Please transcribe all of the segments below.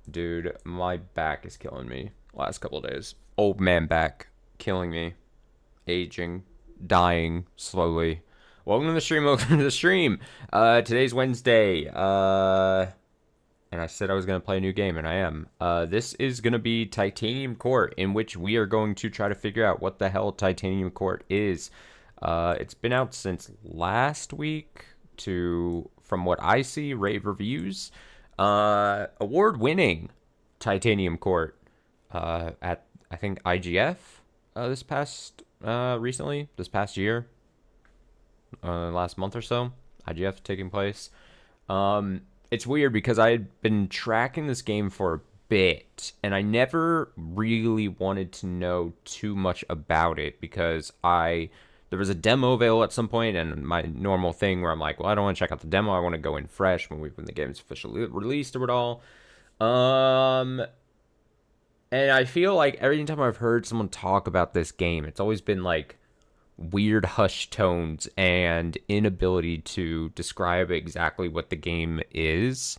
Dude, my back is killing me last couple of days. Old man back killing me. Aging, dying slowly. Welcome to the stream. Welcome to the stream. Today's Wednesday. And I said I was going to play a new game, and I am. This is going to be Titanium Court, in which we are going to try to figure out what the hell Titanium Court is. It's been out since last week from what I see, rave reviews. Award-winning Titanium Court at, I think, IGF this past year, last month or so. IGF taking place. It's weird because I had been tracking this game for a bit, and I never really wanted to know too much about it because there was a demo available at some point, and my normal thing where I'm like, well, I don't want to check out the demo. I want to go in fresh when the game is officially released or at all. And I feel like every time I've heard someone talk about this game, it's always been like weird hushed tones and inability to describe exactly what the game is,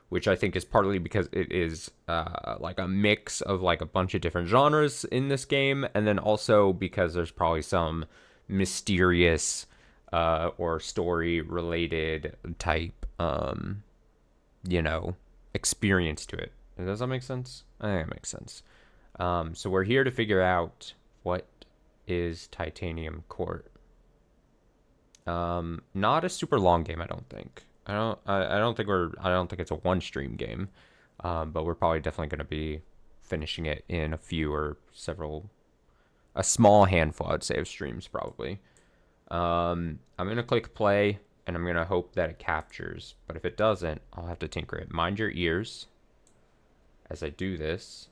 which I think is partly because it is like a mix of like a bunch of different genres in this game, and then also because there's probably some mysterious or story related type experience to it. Does that make sense? I think it makes sense. So we're here to figure out what is Titanium Court. Not a super long game, I don't think. I don't think it's a one stream game. But we're probably definitely going to be finishing it in a small handful, I'd say, of streams probably. I'm going to click play, and I'm going to hope that it captures. But if it doesn't, I'll have to tinker it. Mind your ears as I do this.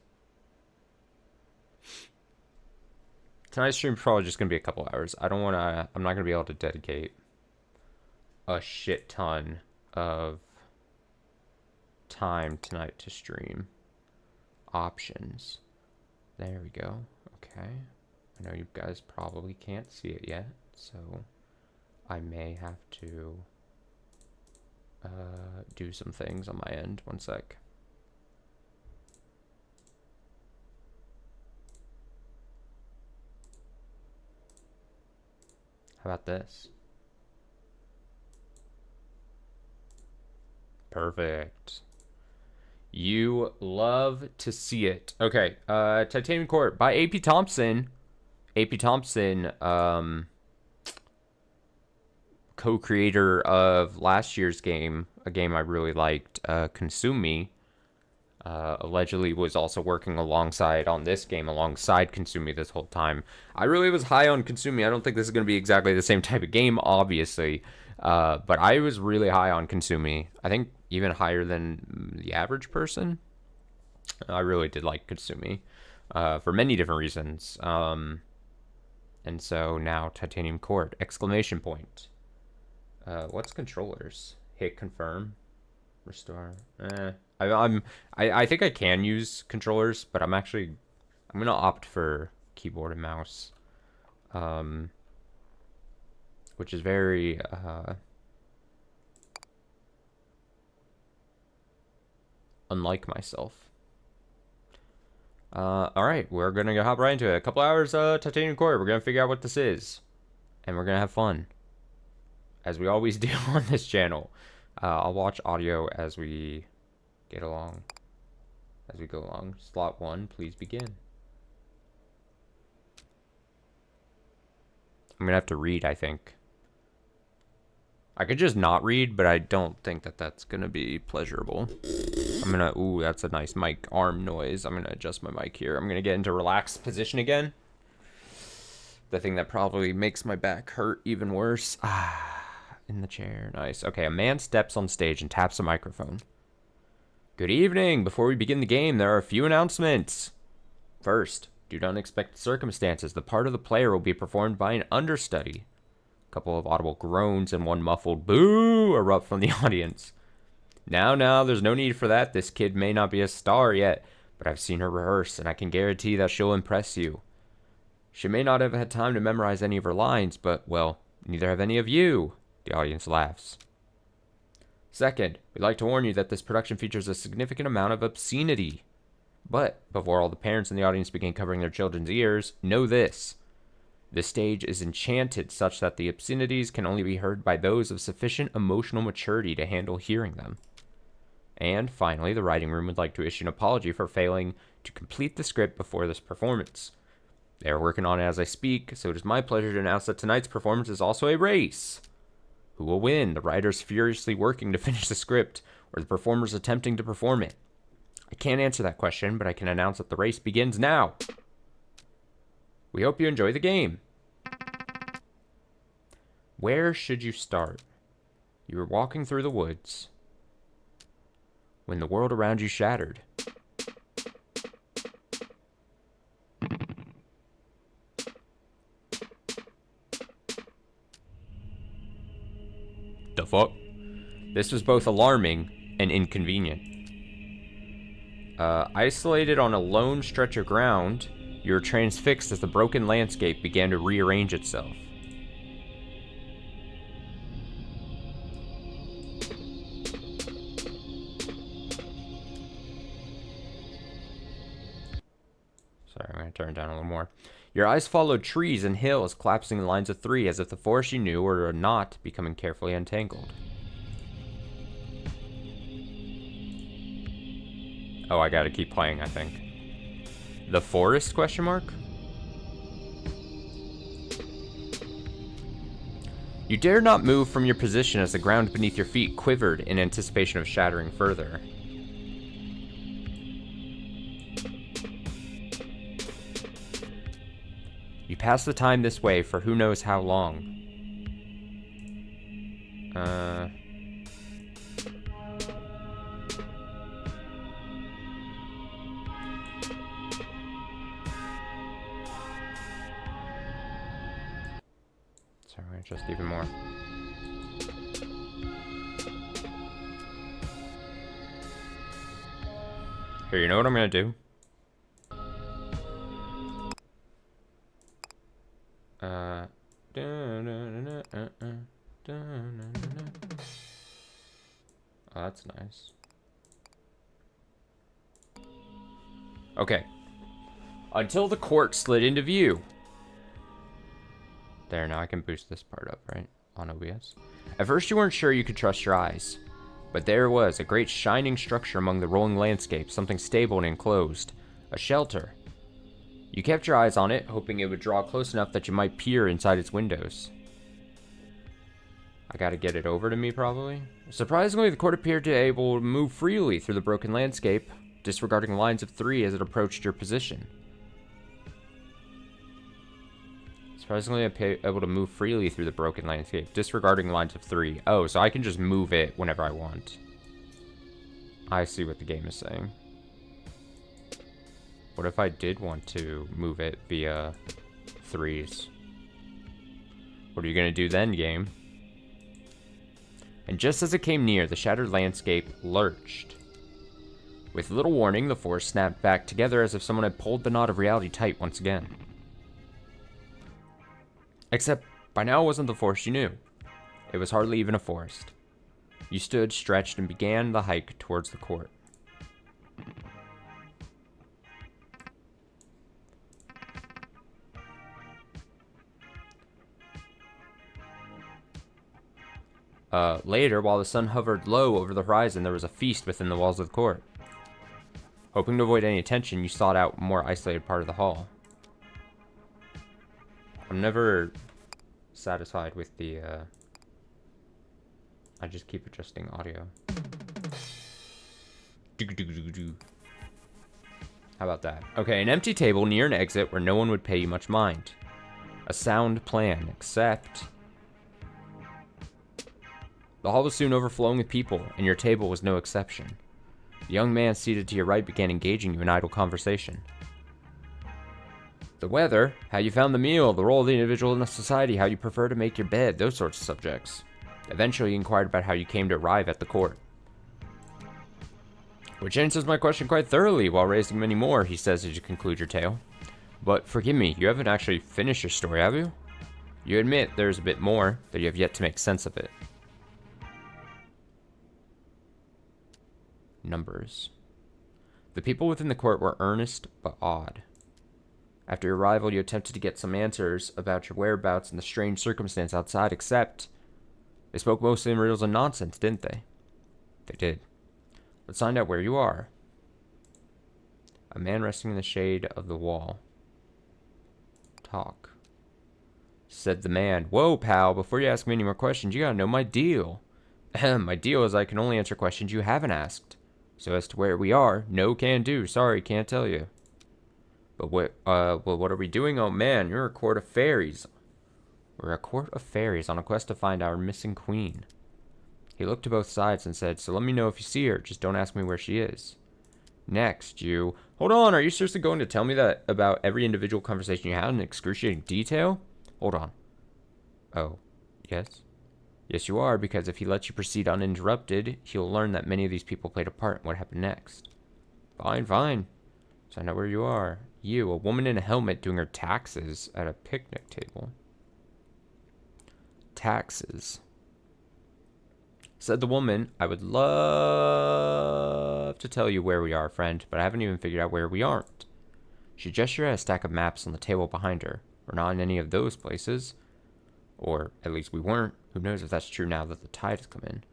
Tonight's stream is probably just going to be a couple hours. I'm not going to be able to dedicate a shit ton of time tonight to stream. Options. There we go. Okay. I know you guys probably can't see it yet, so I may have to do some things on my end. One sec. How about this? Perfect. You love to see it. Okay, Titanium Court by AP Thompson. AP Thompson, co-creator of last year's game, a game I really liked, Consume Me. Allegedly was also working on this game alongside Consume Me this whole time. I really was high on Consume Me. I don't think this is going to be exactly the same type of game, obviously. But I was really high on Consume Me. I think even higher than the average person. I really did like Consume Me for many different reasons. And so now Titanium Court, exclamation point. What's controllers? Hit confirm. Restore. I think I can use controllers, but I'm gonna opt for keyboard and mouse, which is very unlike myself. All right, we're gonna hop right into it. A couple hours, Titanium Core. We're gonna figure out what this is, and we're gonna have fun, as we always do on this channel. I'll watch audio as we get along. As we go along. Slot 1, please begin. I'm gonna have to read, I think. I could just not read, but I don't think that that's gonna be pleasurable. Ooh, that's a nice mic arm noise. I'm gonna adjust my mic here. I'm gonna get into relaxed position again. The thing that probably makes my back hurt even worse. In the chair, nice. Okay, a man steps on stage and taps a microphone. Good evening. Before we begin the game, there are a few announcements. First, due to unexpected circumstances, the part of the player will be performed by an understudy. A couple of audible groans and one muffled boo erupt from the audience. Now, there's no need for that. This kid may not be a star yet, but I've seen her rehearse, and I can guarantee that she'll impress you. She may not have had time to memorize any of her lines, but, well, neither have any of you. The audience laughs. Second, we'd like to warn you that this production features a significant amount of obscenity. But before all the parents in the audience begin covering their children's ears, know this. The stage is enchanted such that the obscenities can only be heard by those of sufficient emotional maturity to handle hearing them. And finally, the writing room would like to issue an apology for failing to complete the script before this performance. They are working on it as I speak, so it is my pleasure to announce that tonight's performance is also a race. Who will win? The writers furiously working to finish the script, or the performers attempting to perform it? I can't answer that question, but I can announce that the race begins now. We hope you enjoy the game. Where should you start? You were walking through the woods when the world around you shattered. The fuck? This was both alarming and inconvenient. Isolated on a lone stretch of ground, you were transfixed as the broken landscape began to rearrange itself. Sorry, I'm going to turn it down a little more. Your eyes followed trees and hills collapsing in lines of three as if the forest you knew were a knot becoming carefully untangled. Oh, I gotta keep playing, I think. The forest, question mark? You dared not move from your position as the ground beneath your feet quivered in anticipation of shattering further. You passed the time this way for who knows how long. Sorry, just even more. Here, you know what I'm gonna do? Oh, that's nice. Okay. Until the court slid into view. There, now I can boost this part up, right? On OBS. At first you weren't sure you could trust your eyes. But there it was, a great shining structure among the rolling landscape, something stable and enclosed. A shelter. You kept your eyes on it, hoping it would draw close enough that you might peer inside its windows. I gotta get it over to me, probably. Surprisingly, the court appeared to be able to move freely through the broken landscape, disregarding lines of three as it approached your position. Surprisingly, I'm able to move freely through the broken landscape, disregarding lines of three. Oh, so I can just move it whenever I want. I see what the game is saying. What if I did want to move it via threes? What are you gonna do then, game? And just as it came near, the shattered landscape lurched. With little warning, the forest snapped back together as if someone had pulled the knot of reality tight once again. Except, by now it wasn't the forest you knew. It was hardly even a forest. You stood, stretched, and began the hike towards the court. Later, while the sun hovered low over the horizon, there was a feast within the walls of the court. Hoping to avoid any attention, you sought out a more isolated part of the hall. I'm never satisfied with the, I just keep adjusting audio. How about that? Okay, an empty table near an exit where no one would pay you much mind. A sound plan, except the hall was soon overflowing with people, and your table was no exception. The young man seated to your right began engaging you in idle conversation. The weather, how you found the meal, the role of the individual in society, how you prefer to make your bed, those sorts of subjects. Eventually, he inquired about how you came to arrive at the court. Which answers my question quite thoroughly, while raising many more, he says as you conclude your tale. But forgive me, you haven't actually finished your story, have you? You admit there's a bit more, but you have yet to make sense of it. numbers. The people within the court were earnest but odd. After your arrival, you attempted to get some answers about your whereabouts and the strange circumstance outside, except they spoke mostly in riddles and nonsense, didn't they? They did. Let's find out where you are. A man resting in the shade of the wall. Talk. Said the man. Whoa, pal, before you ask me any more questions, you gotta know my deal. My deal is I can only answer questions you haven't asked. So as to where we are, no can do. Sorry, can't tell you. But what are we doing? Oh man, you're a court of fairies. We're a court of fairies on a quest to find our missing queen. He looked to both sides and said, so let me know if you see her, just don't ask me where she is. Next, you... Hold on, are you seriously going to tell me that about every individual conversation you had in excruciating detail? Hold on. Oh, yes? Yes, you are, because if he lets you proceed uninterrupted, he'll learn that many of these people played a part in what happened next. Fine, fine. So I know where you are. You, a woman in a helmet doing her taxes at a picnic table. Taxes. Said the woman, I would love to tell you where we are, friend, but I haven't even figured out where we aren't. She gestured at a stack of maps on the table behind her. We're not in any of those places. Or, at least we weren't. Who knows if that's true now that the tide has come in.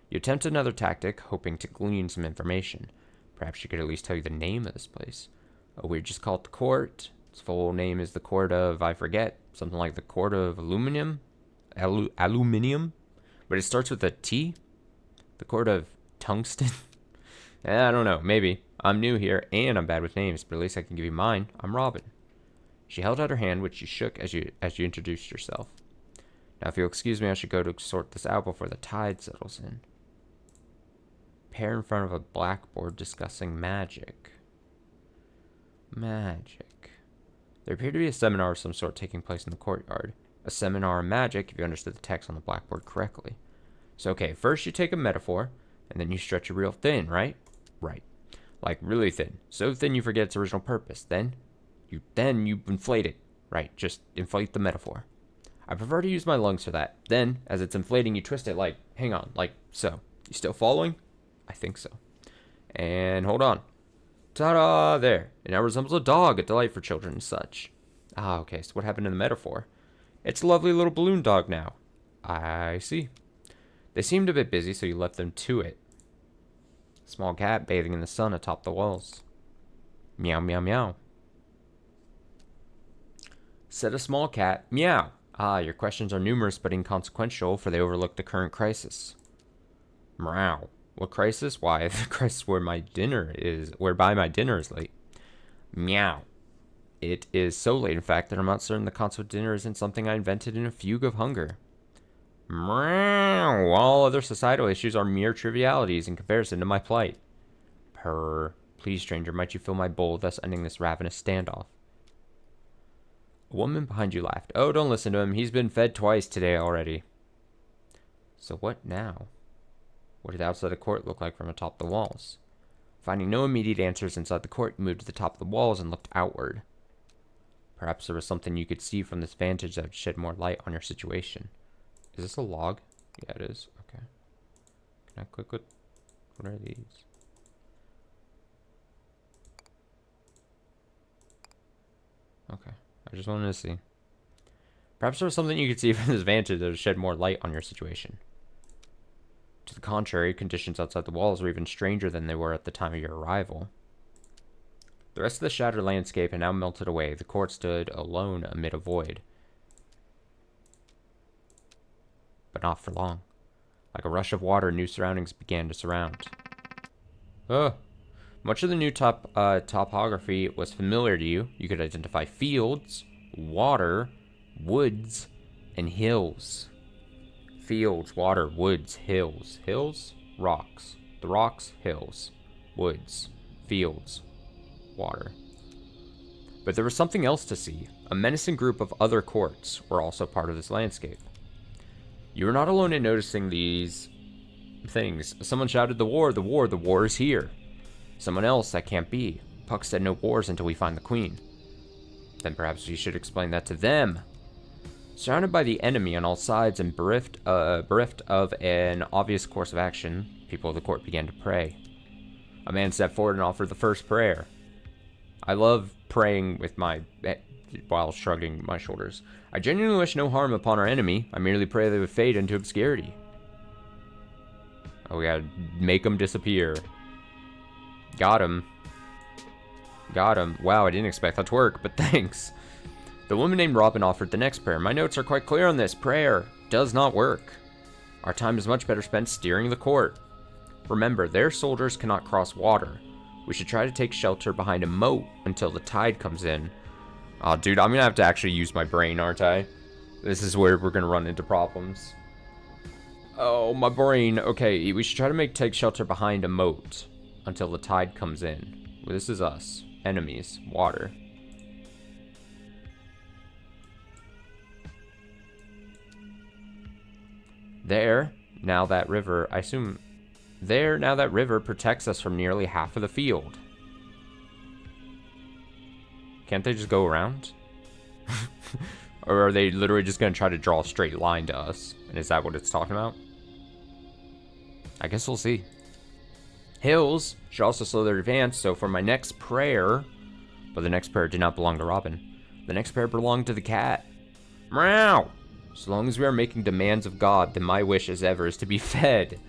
You attempt another tactic, hoping to glean some information. Perhaps she could at least tell you the name of this place. Oh, we just call it the court. Its full name is the court of, I forget, something like the court of aluminium? Aluminium? But it starts with a T? The court of tungsten? I don't know, maybe. I'm new here, and I'm bad with names, but at least I can give you mine. I'm Robin. She held out her hand, which you shook as you introduced yourself. Now, if you'll excuse me, I should go to sort this out before the tide settles in. Pair in front of a blackboard discussing magic. Magic. There appeared to be a seminar of some sort taking place in the courtyard. A seminar on magic, if you understood the text on the blackboard correctly. So, okay, first you take a metaphor, and then you stretch it real thin, right? Right. Like, really thin. So thin you forget its original purpose. Then you inflate it. Right, just inflate the metaphor. I prefer to use my lungs for that. Then, as it's inflating, you twist it like, hang on, like so. You still following? I think so. And hold on. Ta-da! There. It now resembles a dog, a delight for children and such. Ah, okay, so what happened in the metaphor? It's a lovely little balloon dog now. I see. They seemed a bit busy, so you left them to it. Small cat bathing in the sun atop the walls. Meow, meow, meow. Said a small cat, meow. Ah, your questions are numerous but inconsequential, for they overlook the current crisis. Meow. What crisis? Why, the crisis whereby my dinner is late. Meow. It is so late, in fact, that I'm not certain the concept of dinner isn't something I invented in a fugue of hunger. Meow. All other societal issues are mere trivialities in comparison to my plight. Purr. Please, stranger, might you fill my bowl, thus ending this ravenous standoff? A woman behind you laughed. Oh, don't listen to him. He's been fed twice today already. So what now? What did the outside of the court look like from atop the walls? Finding no immediate answers inside the court, you moved to the top of the walls and looked outward. Perhaps there was something you could see from this vantage that would shed more light on your situation. Is this a log? Yeah, it is. Okay. Can I click what are these? Okay. I just wanted to see. Perhaps there was something you could see from this vantage that would shed more light on your situation. To the contrary, conditions outside the walls were even stranger than they were at the time of your arrival. The rest of the shattered landscape had now melted away. The court stood alone amid a void. But not for long. Like a rush of water, new surroundings began to surround. Much of the new topography was familiar to you. You could identify fields, water, woods, and hills. Fields, water, woods, hills. Hills, rocks. The rocks, hills. Woods, fields, water. But there was something else to see. A menacing group of other courts were also part of this landscape. You were not alone in noticing these things. Someone shouted, the war, the war, the war is here. Someone else, that can't be. Puck said no wars until we find the queen. Then perhaps you should explain that to them. Surrounded by the enemy on all sides and bereft of an obvious course of action, people of the court began to pray. A man stepped forward and offered the first prayer. I love praying with my... while shrugging my shoulders. I genuinely wish no harm upon our enemy. I merely pray they would fade into obscurity. Oh, we gotta make them disappear. Got him. Got him. Wow, I didn't expect that to work, but thanks. The woman named Robin offered the next prayer. My notes are quite clear on this. Prayer does not work. Our time is much better spent steering the court. Remember, their soldiers cannot cross water. We should try to take shelter behind a moat until the tide comes in. Oh, dude, I'm gonna have to actually use my brain, aren't I? This is where we're gonna run into problems. Oh, my brain. Okay, we should try to take shelter behind a moat until the tide comes in. Well, this is us. Enemies. Water. There, now that river, I assume... There, now that river protects us from nearly half of the field. Can't they just go around? Or are they literally just going to try to draw a straight line to us? And is that what it's talking about? I guess we'll see. Hills should also slow their advance, so for my next prayer... But the next prayer did not belong to Robin. The next prayer belonged to the cat. Meow! As long as we are making demands of God, then my wish as ever is to be fed.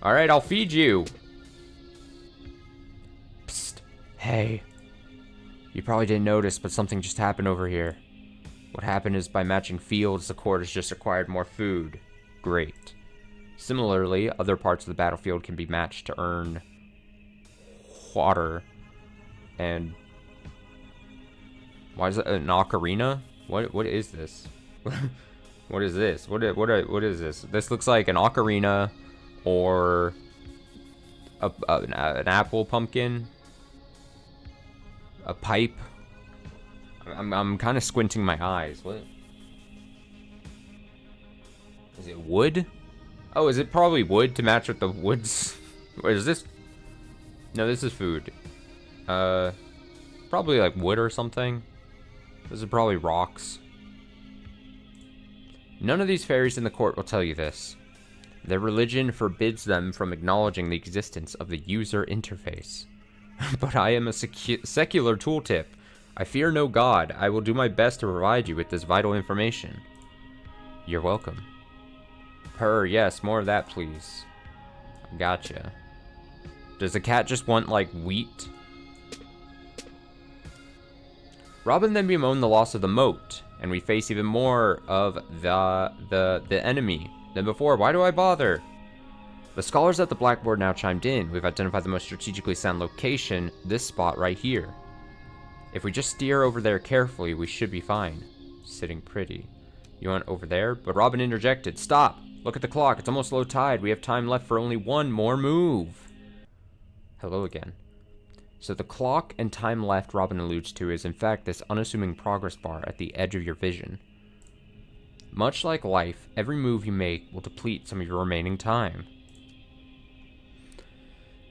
Alright, I'll feed you. Psst. Hey. You probably didn't notice, but something just happened over here. What happened is by matching fields, the court has just acquired more food. Great. Similarly, other parts of the battlefield can be matched to earn water. And why is it an ocarina? What is this? What is this? What is this? This looks like an ocarina or an apple pumpkin, a pipe. I'm kind of squinting my eyes. What? Is it wood? Oh, is it probably wood to match with the woods? What is this? No, this is food. Probably like wood or something. This is probably rocks. None of these fairies in the court will tell you this. Their religion forbids them from acknowledging the existence of the user interface. But I am a secular tooltip. I fear no god. I will do my best to provide you with this vital information. You're welcome. Purr, yes, more of that, please. Gotcha. Does the cat just want, like, wheat? Robin then bemoaned the loss of the moat, and we face even more of the enemy than before. Why do I bother? The scholars at the blackboard now chimed in. We've identified the most strategically sound location, this spot right here. If we just steer over there carefully, we should be fine. Sitting pretty. You want over there? But Robin interjected. Stop! Look at the clock. It's almost low tide. We have time left for only one more move. Hello again. So the clock and time left Robin alludes to is in fact this unassuming progress bar at the edge of your vision. Much like life, every move you make will deplete some of your remaining time.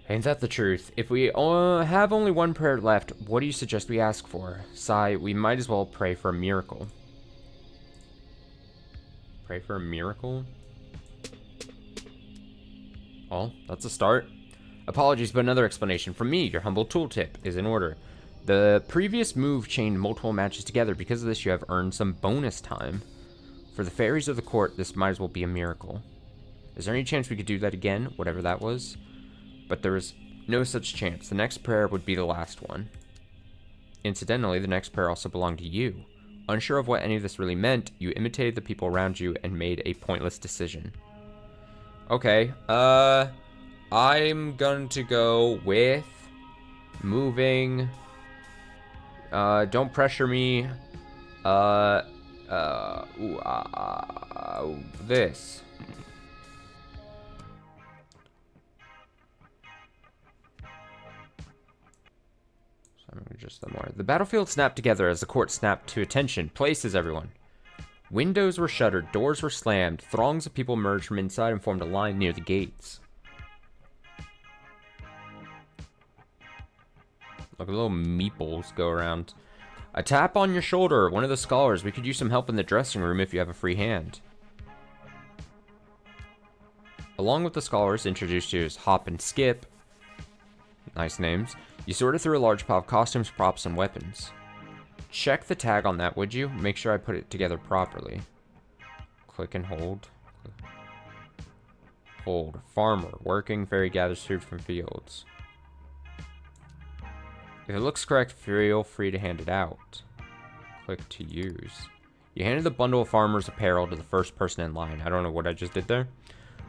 Ain't that the truth? If we have only one prayer left, what do you suggest we ask for? Sigh, we might as well pray for a miracle. Pray for a miracle? Well, that's a start. Apologies, but another explanation from me, your humble tooltip, is in order. The previous move chained multiple matches together. Because of this, you have earned some bonus time. For the fairies of the court, this might as well be a miracle. Is there any chance we could do that again, whatever that was? But there is no such chance. The next prayer would be the last one. Incidentally, the next prayer also belonged to you. Unsure of what any of this really meant, you imitated the people around you and made a pointless decision. Okay, I'm going to go with moving. Don't pressure me. This. Just the more. The battlefield snapped together as the court snapped to attention. Places, everyone. Windows were shuttered, doors were slammed, throngs of people emerged from inside and formed a line near the gates. Look at little meeples go around. A tap on your shoulder, one of the scholars. We could use some help in the dressing room if you have a free hand. Along with the scholars introduced you as Hop and Skip. Nice names. You sorted through a large pile of costumes, props, and weapons. Check the tag on that, would you? Make sure I put it together properly. Click and hold. Hold. Farmer. Working. Fairy gathers food from fields. If it looks correct, feel free to hand it out. Click to use. You handed the bundle of farmer's apparel to the first person in line. I don't know what I just did there.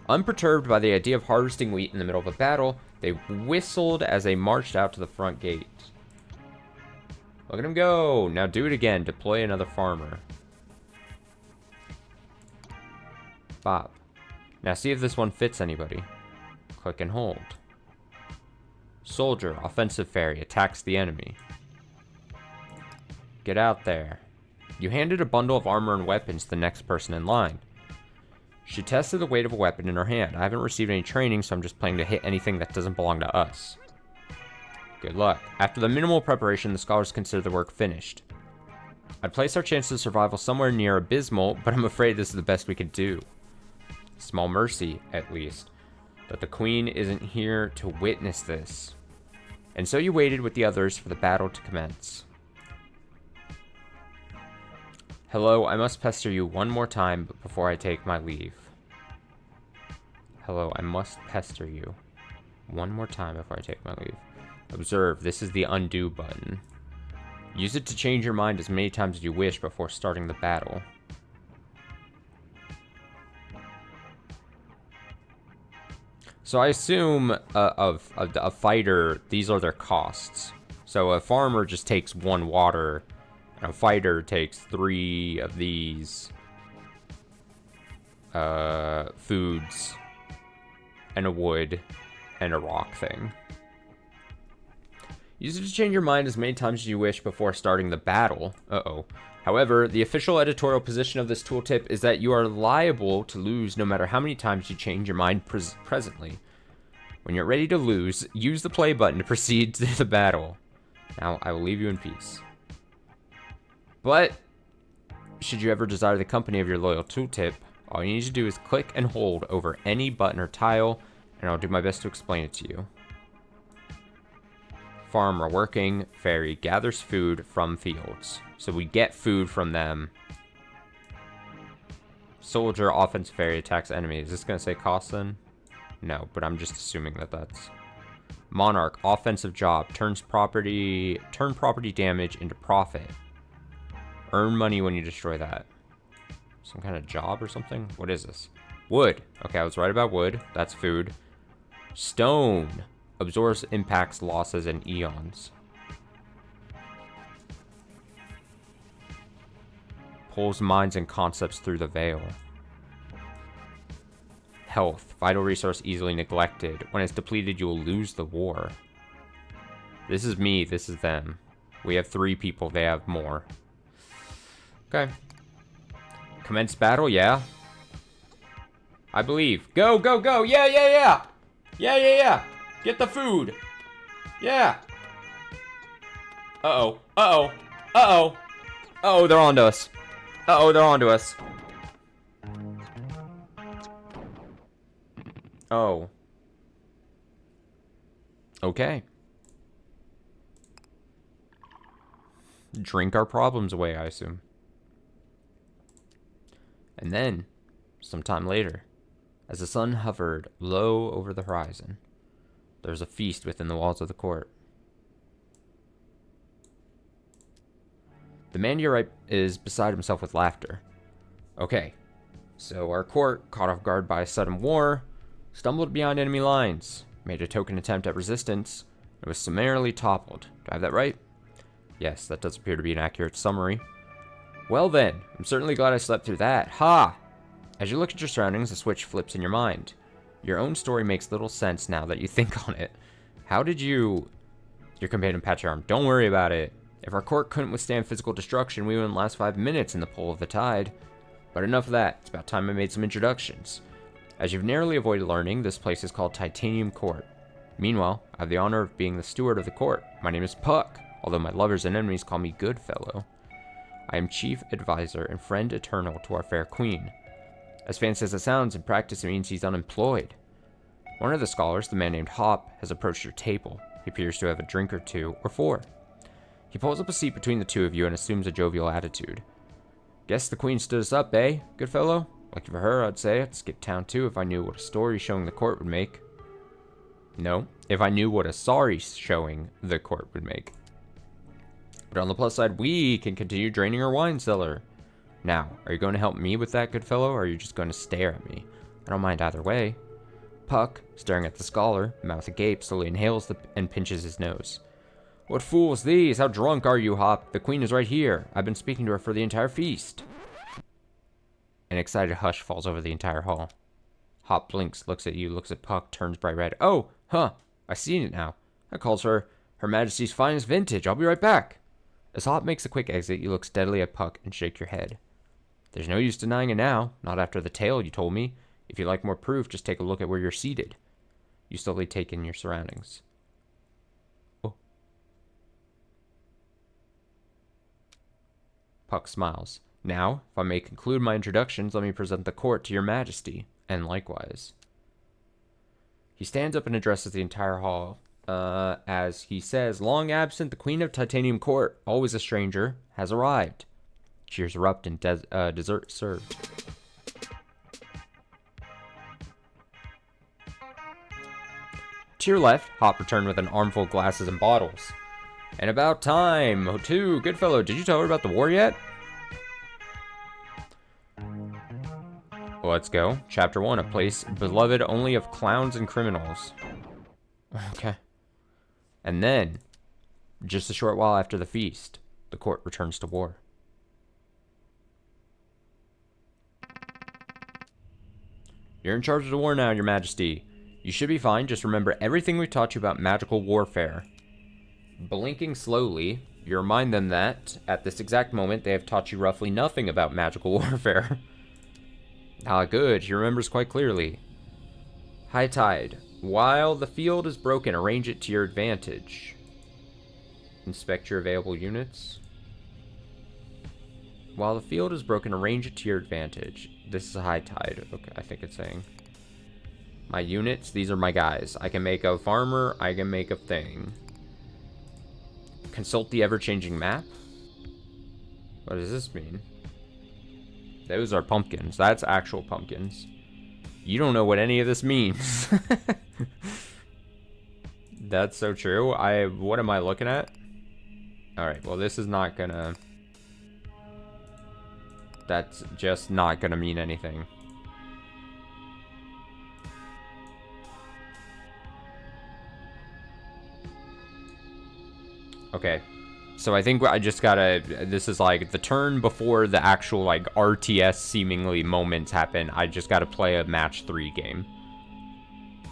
Unperturbed by the idea of harvesting wheat in the middle of a battle, they whistled as they marched out to the front gate. Look at him go! Now do it again. Deploy another farmer. Bob. Now see if this one fits anybody. Click and hold. Soldier, offensive fairy, attacks the enemy. Get out there. You handed a bundle of armor and weapons to the next person in line. She tested the weight of a weapon in her hand. I haven't received any training, so I'm just planning to hit anything that doesn't belong to us. Good luck. After the minimal preparation, the scholars consider the work finished. I'd place our chances of survival somewhere near abysmal, but I'm afraid this is the best we could do. Small mercy, at least, that the queen isn't here to witness this. And so you waited with the others for the battle to commence. Hello, I must pester you one more time before I take my leave. Hello, I must pester you one more time before I take my leave. Observe, this is the undo button. Use it to change your mind as many times as you wish before starting the battle. So I assume a fighter, these are their costs. So a farmer just takes 1 water, and a fighter takes 3 of these foods, and a wood, and a rock thing. Use it to change your mind as many times as you wish before starting the battle. Uh-oh. However, the official editorial position of this tooltip is that you are liable to lose no matter how many times you change your mind presently. When you're ready to lose, use the play button to proceed to the battle. Now, I will leave you in peace. But, should you ever desire the company of your loyal tooltip, all you need to do is click and hold over any button or tile, and I'll do my best to explain it to you. Farmer working, fairy gathers food from fields. So we get food from them. Soldier, offensive fairy, attacks enemy. Is this going to say cost then? No, but I'm just assuming that that's... Monarch, offensive job. Turn property damage into profit. Earn money when you destroy that. Some kind of job or something? What is this? Wood. Okay, I was right about wood. That's food. Stone. Absorbs impacts, losses, and eons. Pulls minds and concepts through the veil. Health. Vital resource easily neglected. When it's depleted, you will lose the war. This is me. This is them. We have 3 people. They have more. Okay. Commence battle, yeah. I believe. Go, go, go. Yeah, yeah, yeah. Yeah, yeah, yeah. Get the food. Yeah. Uh-oh. Uh-oh. Uh-oh. Uh-oh, they're onto us. Uh-oh, they're onto us. Oh. Okay. Drink our problems away, I assume. And then, sometime later, as the sun hovered low over the horizon, there was a feast within the walls of the court. The man to your right is beside himself with laughter. Okay, so our court, caught off guard by a sudden war, stumbled beyond enemy lines, made a token attempt at resistance, and was summarily toppled. Do I have that right? Yes, that does appear to be an accurate summary. Well then, I'm certainly glad I slept through that. Ha! As you look at your surroundings, a switch flips in your mind. Your own story makes little sense now that you think on it. How did you... Your companion pats your arm. Don't worry about it. If our court couldn't withstand physical destruction, we wouldn't last 5 minutes in the pull of the tide. But enough of that. It's about time I made some introductions. As you've narrowly avoided learning, this place is called Titanium Court. Meanwhile, I have the honor of being the steward of the court. My name is Puck, although my lovers and enemies call me Goodfellow. I am chief advisor and friend eternal to our fair queen. As fancy as it sounds, in practice it means he's unemployed. One of the scholars, the man named Hop, has approached your table. He appears to have a drink or two, or 4. He pulls up a seat between the two of you and assumes a jovial attitude. Guess the queen stood us up, eh, good fellow? Lucky for her, I'd say. I'd skip town too if I knew what a story showing the court would make. No, if I knew what a sorry showing the court would make. But on the plus side, we can continue draining our wine cellar. Now, are you going to help me with that, good fellow, or are you just going to stare at me? I don't mind either way. Puck, staring at the scholar, mouth agape, slowly inhales and pinches his nose. What fools these? How drunk are you, Hop? The queen is right here. I've been speaking to her for the entire feast. An excited hush falls over the entire hall. Hop blinks, looks at you, looks at Puck, turns bright red. Oh, huh, I seen it now. That calls her Her Majesty's finest vintage. I'll be right back. As Hop makes a quick exit, you look steadily at Puck and shake your head. There's no use denying it now, not after the tale you told me. If you'd like more proof, just take a look at where you're seated. You slowly take in your surroundings. Oh. Puck smiles. Now, if I may conclude my introductions, let me present the court to your majesty, and likewise. He stands up and addresses the entire hall, as he says, long absent, the Queen of Titanium Court, always a stranger, has arrived. Cheers erupt and dessert served. To your left, Hop returned with an armful of glasses and bottles. And about time, oh, too, good fellow, did you tell her about the war yet? Well, let's go. Chapter 1, a place beloved only of clowns and criminals. Okay. And then, just a short while after the feast, the court returns to war. You're in charge of the war now, your majesty. You should be fine, just remember everything we taught you about magical warfare. Blinking slowly, you remind them that, at this exact moment, they have taught you roughly nothing about magical warfare. Ah, good, he remembers quite clearly. High tide. While the field is broken, arrange it to your advantage. Inspect your available units. While the field is broken, arrange it to your advantage. This is a high tide. Okay, I think it's saying. My units, these are my guys. I can make a farmer, I can make a thing. Consult the ever-changing map? What does this mean? Those are pumpkins. That's actual pumpkins. You don't know what any of this means. That's so true. What am I looking at? Alright, well this is not gonna... That's just not gonna mean anything. Okay. So I think I just gotta... This is like the turn before the actual like RTS seemingly moments happen. I just gotta play a match 3 game.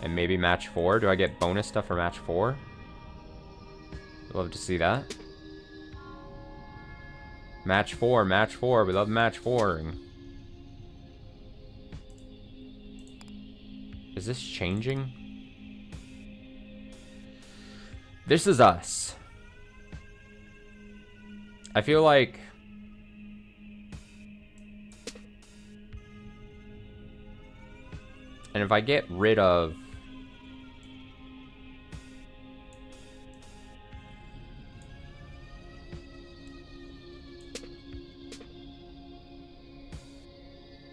And maybe match 4. Do I get bonus stuff for match 4? I'd love to see that. Match 4, match 4. We love match 4. Is this changing? This is us. I feel like... And if I get rid of...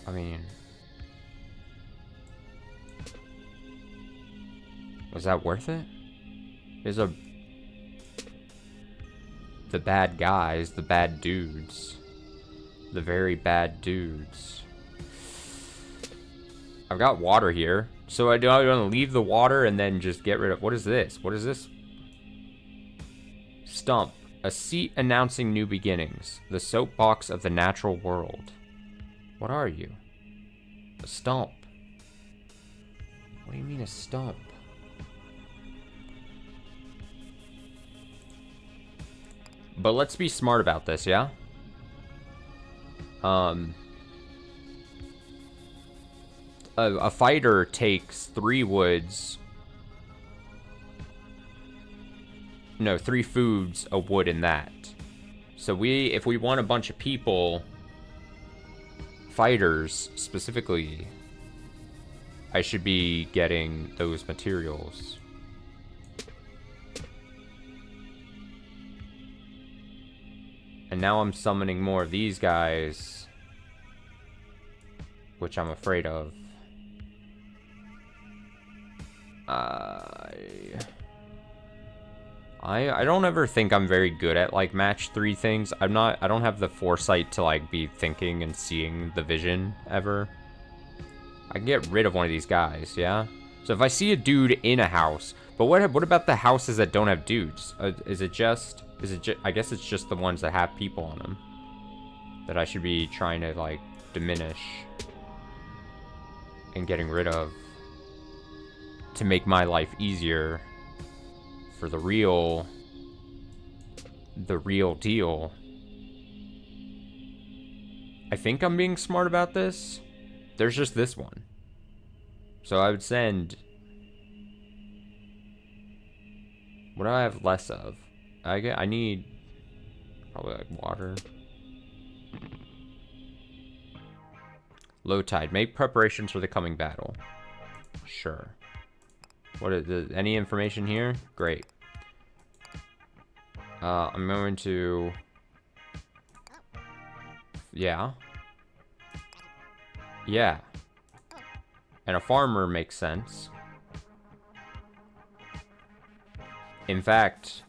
I mean... Was that worth it? There's a... The bad guys, the bad dudes. The very bad dudes. I've got water here. So I want to leave the water and then just get rid of... What is this? What is this? Stump. A seat announcing new beginnings. The soapbox of the natural world. What are you? A stump. What do you mean a stump? But let's be smart about this, yeah? A fighter takes 3 woods. No, 3 foods, a wood, and that. So if we want a bunch of people, fighters specifically, I should be getting those materials. And now I'm summoning more of these guys, which I'm afraid of. I don't ever think I'm very good at, like, match 3 things. I don't have the foresight to, like, be thinking and seeing the vision ever. I can get rid of one of these guys, yeah? So if I see a dude in a house, but what about the houses that don't have dudes? Is it just, I guess it's just the ones that have people on them that I should be trying to, like, diminish and getting rid of to make my life easier for the real deal. I think I'm being smart about this. There's just this one. So I would send... What do I have less of? I need probably like water. Low tide. Make preparations for the coming battle. Sure. What is any information here? Great. I'm going to... Yeah. Yeah. And a farmer makes sense. In fact...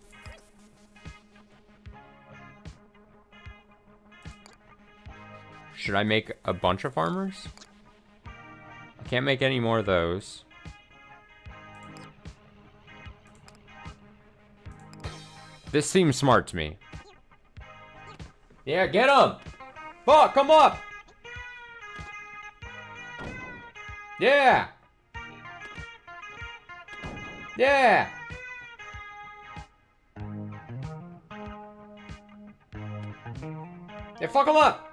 Should I make a bunch of farmers? I can't make any more of those. This seems smart to me. Yeah, get him! Fuck, come up! Yeah! Yeah! Yeah, fuck him up!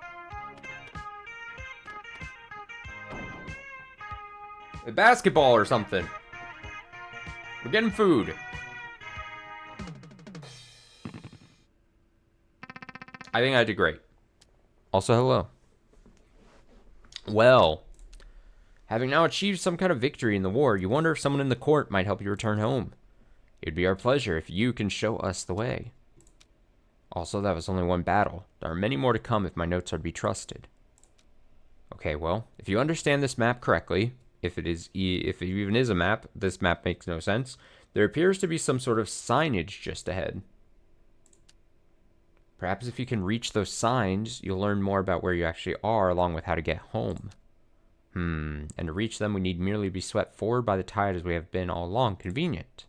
A basketball or something. We're getting food. I think I did great. Also, hello. Well, having now achieved some kind of victory in the war, you wonder if someone in the court might help you return home. It'd be our pleasure if you can show us the way. Also, that was only one battle. There are many more to come if my notes are to be trusted. Okay, well, if you understand this map correctly, if it even is a map, this map makes no sense. There appears to be some sort of signage just ahead. Perhaps if you can reach those signs, you'll learn more about where you actually are, along with how to get home. And to reach them, we need merely be swept forward by the tide as we have been all along. Convenient.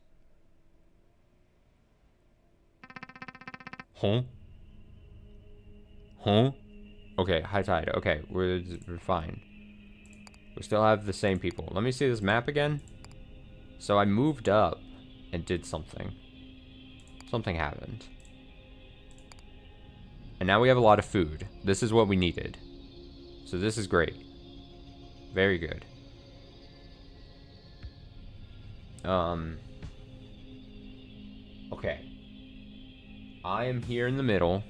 Huh? Huh? Okay, high tide. Okay, we're fine. We still have the same people. Let me see this map again. So I moved up and did something. Something happened. And now we have a lot of food. This is what we needed. So this is great. Very good. Okay. I am here in the middle.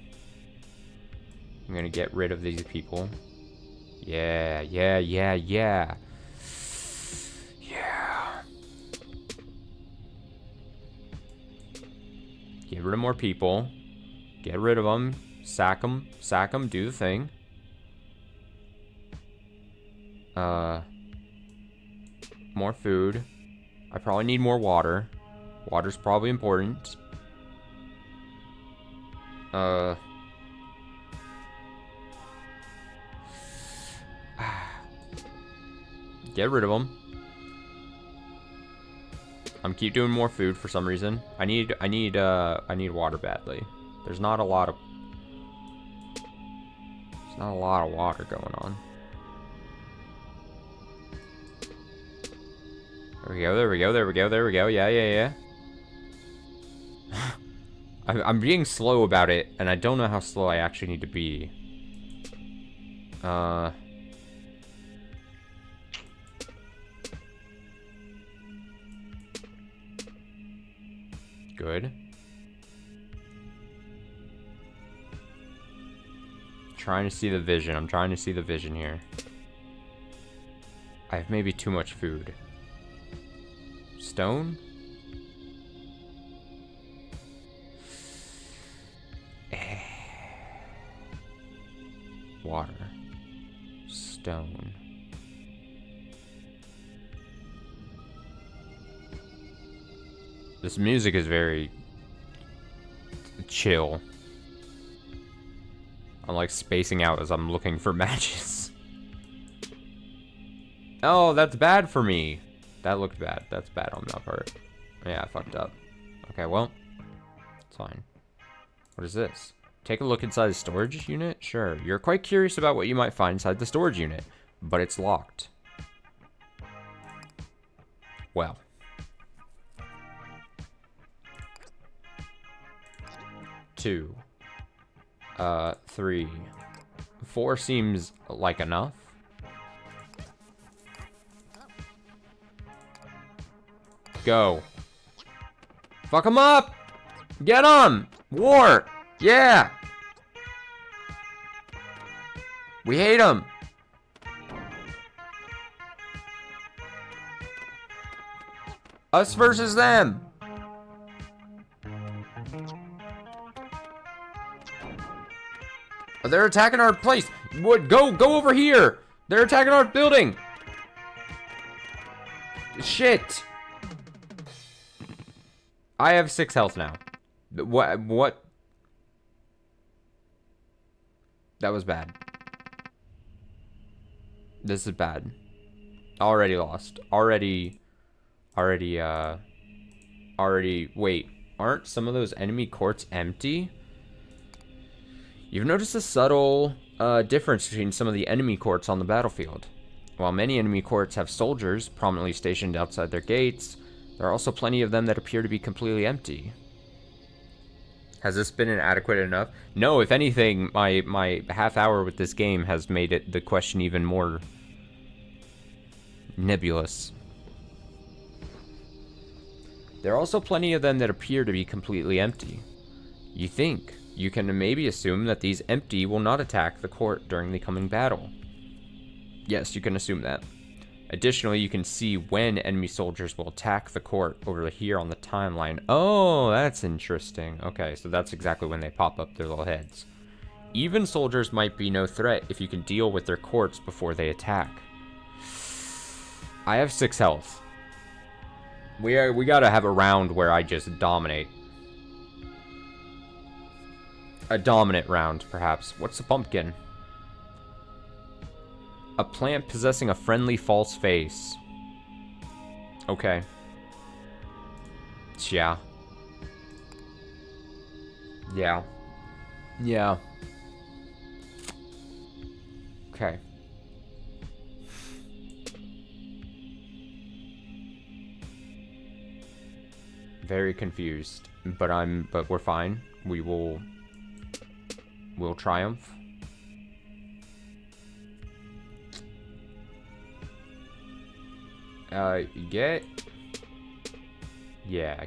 I'm gonna get rid of these people. Yeah. Yeah. Get rid of more people. Get rid of them. Sack them, do the thing. More food. I probably need more water. Water's probably important. Get rid of them. I'm keep doing more food for some reason. I need water badly. There's not a lot of water going on. There we go. Yeah. I'm being slow about it, and I don't know how slow I actually need to be. Good. Trying to see the vision. I'm trying to see the vision here. I have maybe too much food. Stone? Water. Stone. This music is very chill. I'm like spacing out as I'm looking for matches. Oh, that's bad for me. That looked bad. That's bad on that part. Yeah, I fucked up. Okay, well, it's fine. What is this? Take a look inside the storage unit? Sure. You're quite curious about what you might find inside the storage unit, but it's locked. Well. Two. 3. 4 seems like enough. Go. Fuck him up! Get him! War! Yeah! We hate him! Us versus them! They're attacking our place! What? Go over here! They're attacking our building! Shit! I have 6 health now. What? That was bad. This is bad. Already lost. Already, wait. Aren't some of those enemy courts empty? You've noticed a subtle difference between some of the enemy courts on the battlefield. While many enemy courts have soldiers prominently stationed outside their gates, there are also plenty of them that appear to be completely empty. Has this been inadequate enough? No, if anything, my half hour with this game has made the question even more nebulous. There are also plenty of them that appear to be completely empty. You think you can maybe assume that these empty will not attack the court during the coming battle. Yes, you can assume that. Additionally, you can see when enemy soldiers will attack the court over here on the timeline. Oh, that's interesting. Okay, so that's exactly when they pop up their little heads. Even soldiers might be no threat if you can deal with their courts before they attack. I have 6 health. We gotta have a round where I just dominate. A dominant round, perhaps. What's a pumpkin? A plant possessing a friendly false face. Okay. Yeah. Yeah. Yeah. Okay. Very confused, but we're fine. We'll triumph. Get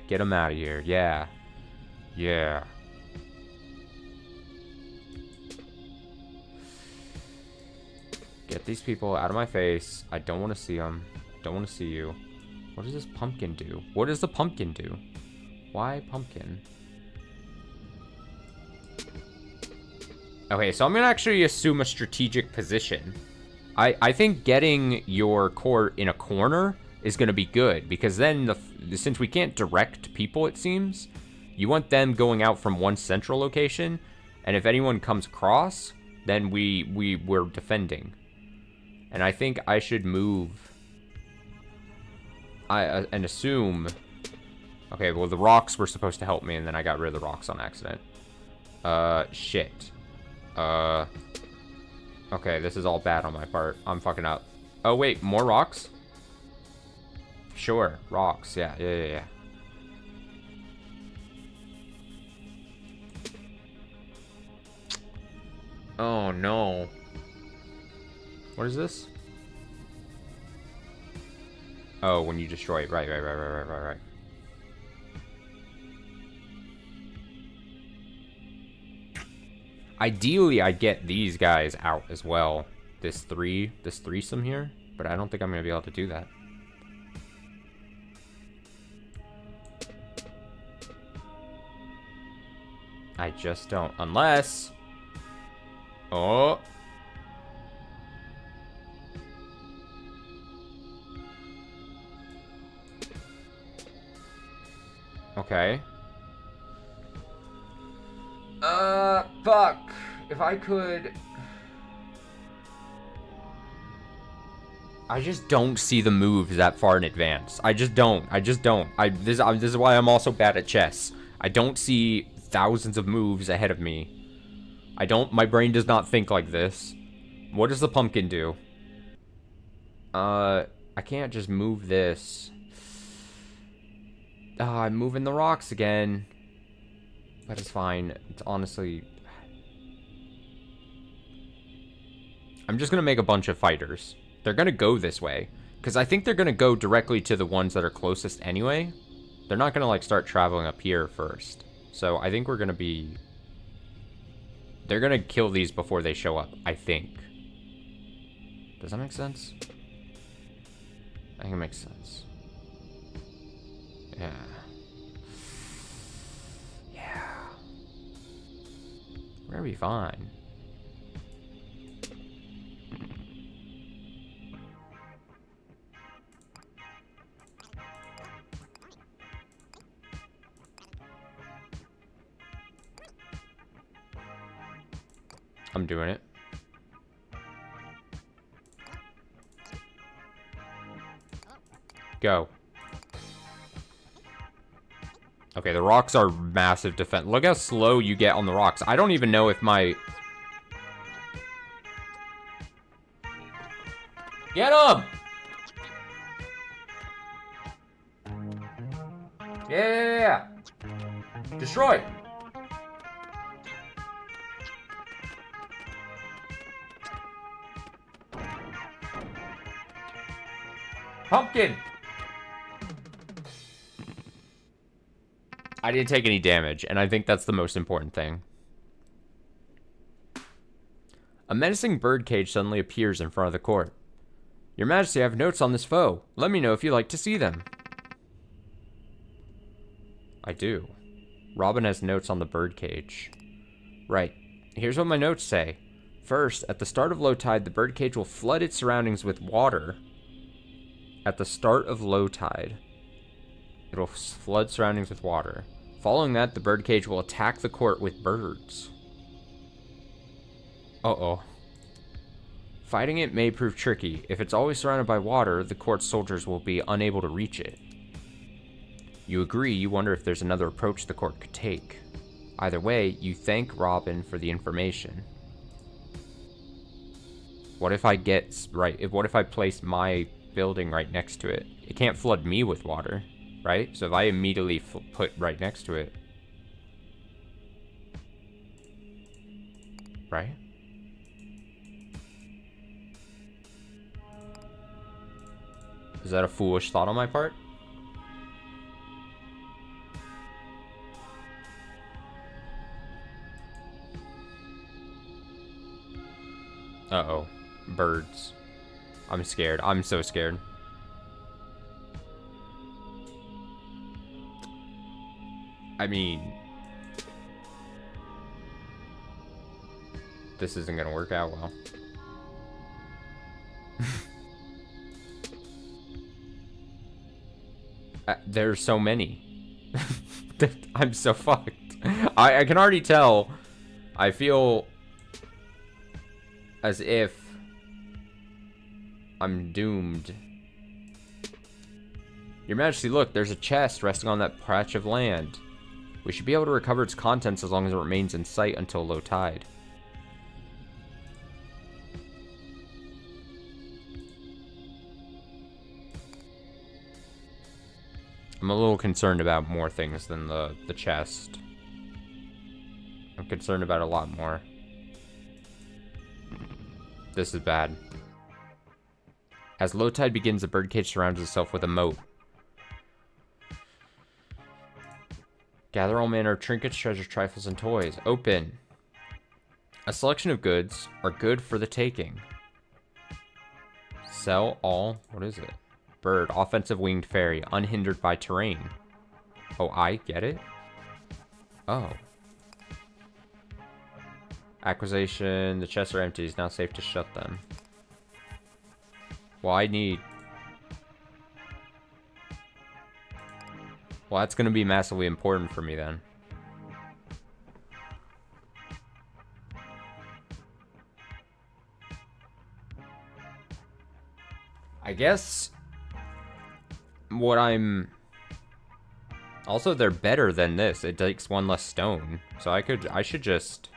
him out of here. Yeah. Get these people out of my face. I don't want to see them. Don't want to see you. What does this pumpkin do? What does the pumpkin do? Why pumpkin? Okay, so I'm gonna actually assume a strategic position. I think getting your court in a corner is going to be good, because then since we can't direct people, it seems, you want them going out from one central location, and if anyone comes across, then we're defending. And I think I should move and assume. Okay, well, the rocks were supposed to help me, and then I got rid of the rocks on accident. Shit. Okay, this is all bad on my part. I'm fucking up. Oh, wait, more rocks? Sure, rocks. Yeah. Oh, no. What is this? Oh, when you destroy it. Right. Ideally, I'd get these guys out as well. This threesome here. But I don't think I'm going to be able to do that. I just don't. Unless... Oh. Okay. Fuck. If I could... I just don't see the moves that far in advance. I just don't. This is why I'm also bad at chess. I don't see thousands of moves ahead of me. My brain does not think like this. What does the pumpkin do? I can't just move this. I'm moving the rocks again. That is fine. It's honestly... I'm just gonna make a bunch of fighters. They're gonna go this way. Because I think they're gonna go directly to the ones that are closest anyway. They're not gonna, like, start traveling up here first. So I think we're gonna be... They're gonna kill these before they show up, I think. Does that make sense? I think it makes sense. Yeah. Yeah. We're gonna be fine. I'm doing it. Go. Okay, the rocks are massive defense. Look how slow you get on the rocks. I don't even know if my... Get him! Yeah. Destroy. Pumpkin. I didn't take any damage, and I think that's the most important thing. A menacing birdcage suddenly appears in front of the court. Your Majesty, I have notes on this foe. Let me know if you'd like to see them. I do. Robin has notes on the birdcage. Right. Here's what my notes say. First, at the start of low tide, the birdcage will flood its surroundings with water. At the start of low tide, it'll flood surroundings with water. Following that, the birdcage will attack the court with birds. Uh-oh. Fighting it may prove tricky. If it's always surrounded by water, the court's soldiers will be unable to reach it. You agree, you wonder if there's another approach the court could take. Either way, you thank Robin for the information. What if I what if I place my building right next to it? It can't flood me with water, right? So if I immediately put right next to it, right? Is that a foolish thought on my part? Uh-oh. Birds. I'm scared. I'm so scared. I mean... This isn't gonna work out well. There's so many. I'm so fucked. I can already tell. I feel as if I'm doomed. Your Majesty, look, there's a chest resting on that patch of land. We should be able to recover its contents as long as it remains in sight until low tide. I'm a little concerned about more things than the chest. I'm concerned about a lot more. This is bad. As low tide begins, the birdcage surrounds itself with a moat. Gather all manner of trinkets, treasures, trifles, and toys. Open. A selection of goods are good for the taking. Sell all. What is it? Bird. Offensive winged fairy. Unhindered by terrain. Oh, I get it? Oh. Acquisition. The chests are empty. It's now safe to shut them. Well, I need... Well, that's going to be massively important for me then. I guess what I'm... Also, they're better than this. It takes one less stone. So I should just...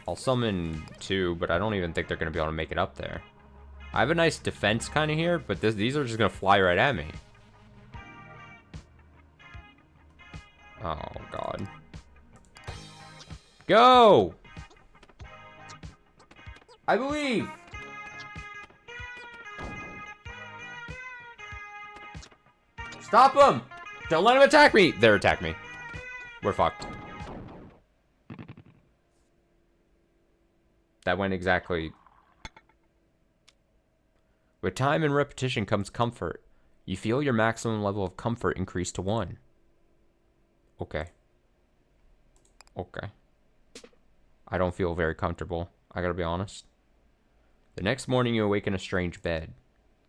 I'll summon 2, but I don't even think they're going to be able to make it up there. I have a nice defense kind of here, but these are just going to fly right at me. Oh, God. Go! I believe! Stop them! Don't let them attack me! They're attacking me. We're fucked. That went exactly... With time and repetition comes comfort. You feel your maximum level of comfort increase to 1. Okay. Okay. I don't feel very comfortable. I gotta be honest. The next morning you awake in a strange bed.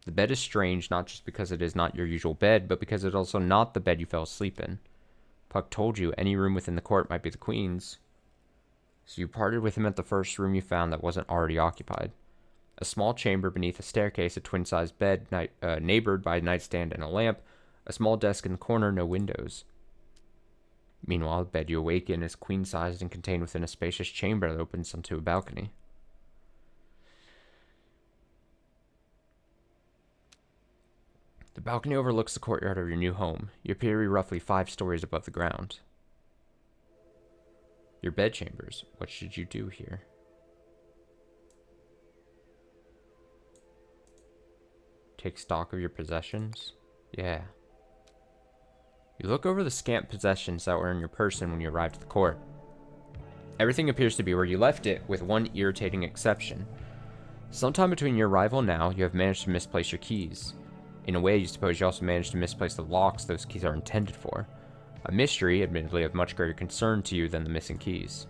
The bed is strange not just because it is not your usual bed, but because it's also not the bed you fell asleep in. Puck told you any room within the court might be the Queen's. So you parted with him at the first room you found that wasn't already occupied. A small chamber beneath a staircase, a twin-sized bed, neighbored by a nightstand and a lamp, a small desk in the corner, no windows. Meanwhile, the bed you awake in is queen-sized and contained within a spacious chamber that opens onto a balcony. The balcony overlooks the courtyard of your new home. You appear to be roughly 5 stories above the ground. Your bedchambers. What should you do here? Take stock of your possessions? Yeah. You look over the scant possessions that were in your person when you arrived at the court. Everything appears to be where you left it, with one irritating exception. Sometime between your arrival and now, you have managed to misplace your keys. In a way, you suppose you also managed to misplace the locks those keys are intended for. A mystery, admittedly, of much greater concern to you than the missing keys.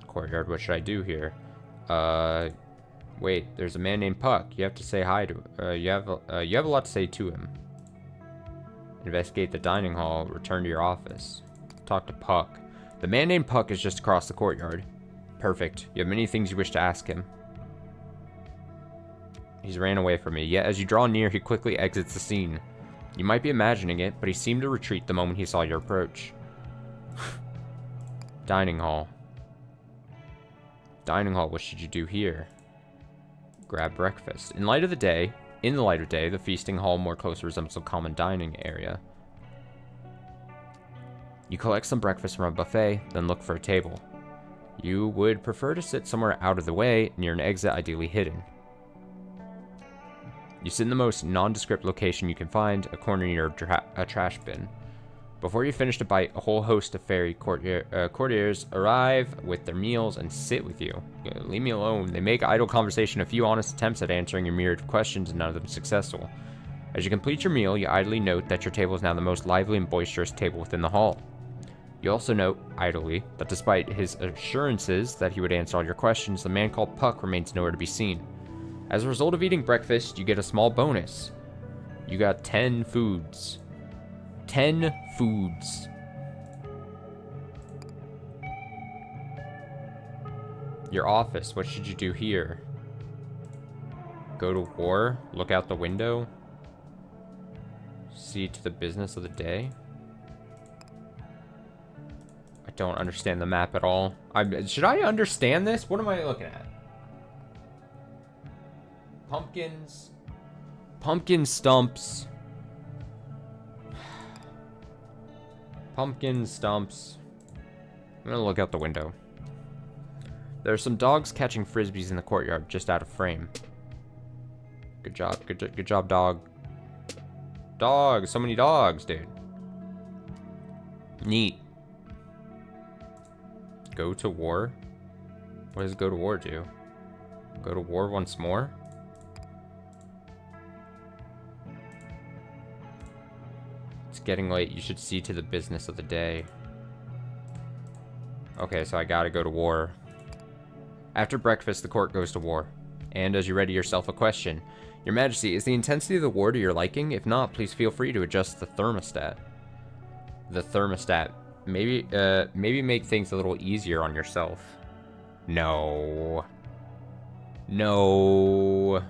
Courtyard, what should I do here? Wait, there's a man named Puck. You have to say hi to you have a lot to say to him. Investigate the dining hall, return to your office. Talk to Puck. The man named Puck is just across the courtyard. Perfect. You have many things you wish to ask him. He's ran away from me, yet as you draw near, he quickly exits the scene. You might be imagining it, but he seemed to retreat the moment he saw your approach. Dining hall. Dining hall, what should you do here? Grab breakfast. In the light of day, the feasting hall more closely resembles a common dining area. You collect some breakfast from a buffet, then look for a table. You would prefer to sit somewhere out of the way, near an exit ideally hidden. You sit in the most nondescript location you can find, a corner near a trash bin. Before you finish to bite, a whole host of fairy courtiers arrive with their meals and sit with you. Leave me alone. They make idle conversation, a few honest attempts at answering your myriad questions, and none of them successful. As you complete your meal, you idly note that your table is now the most lively and boisterous table within the hall. You also note, idly, that despite his assurances that he would answer all your questions, the man called Puck remains nowhere to be seen. As a result of eating breakfast, you get a small bonus. You got 10 foods. 10 foods. Your office, what should you do here? Go to war? Look out the window? See to the business of the day? I don't understand the map at all. Should I understand this? What am I looking at? Pumpkins. Pumpkin stumps. Pumpkin stumps. I'm gonna look out the window. There are some dogs catching frisbees in the courtyard, just out of frame. Good job, good job, dog. Dogs, so many dogs, dude. Neat. Go to war? What does go to war do? Go to war once more? It's getting late. You should see to the business of the day. Okay, so I gotta go to war. After breakfast, the court goes to war. And as you ready yourself a question, Your Majesty, is the intensity of the war to your liking? If not, please feel free to adjust the thermostat. The thermostat. Maybe make things a little easier on yourself. No. No.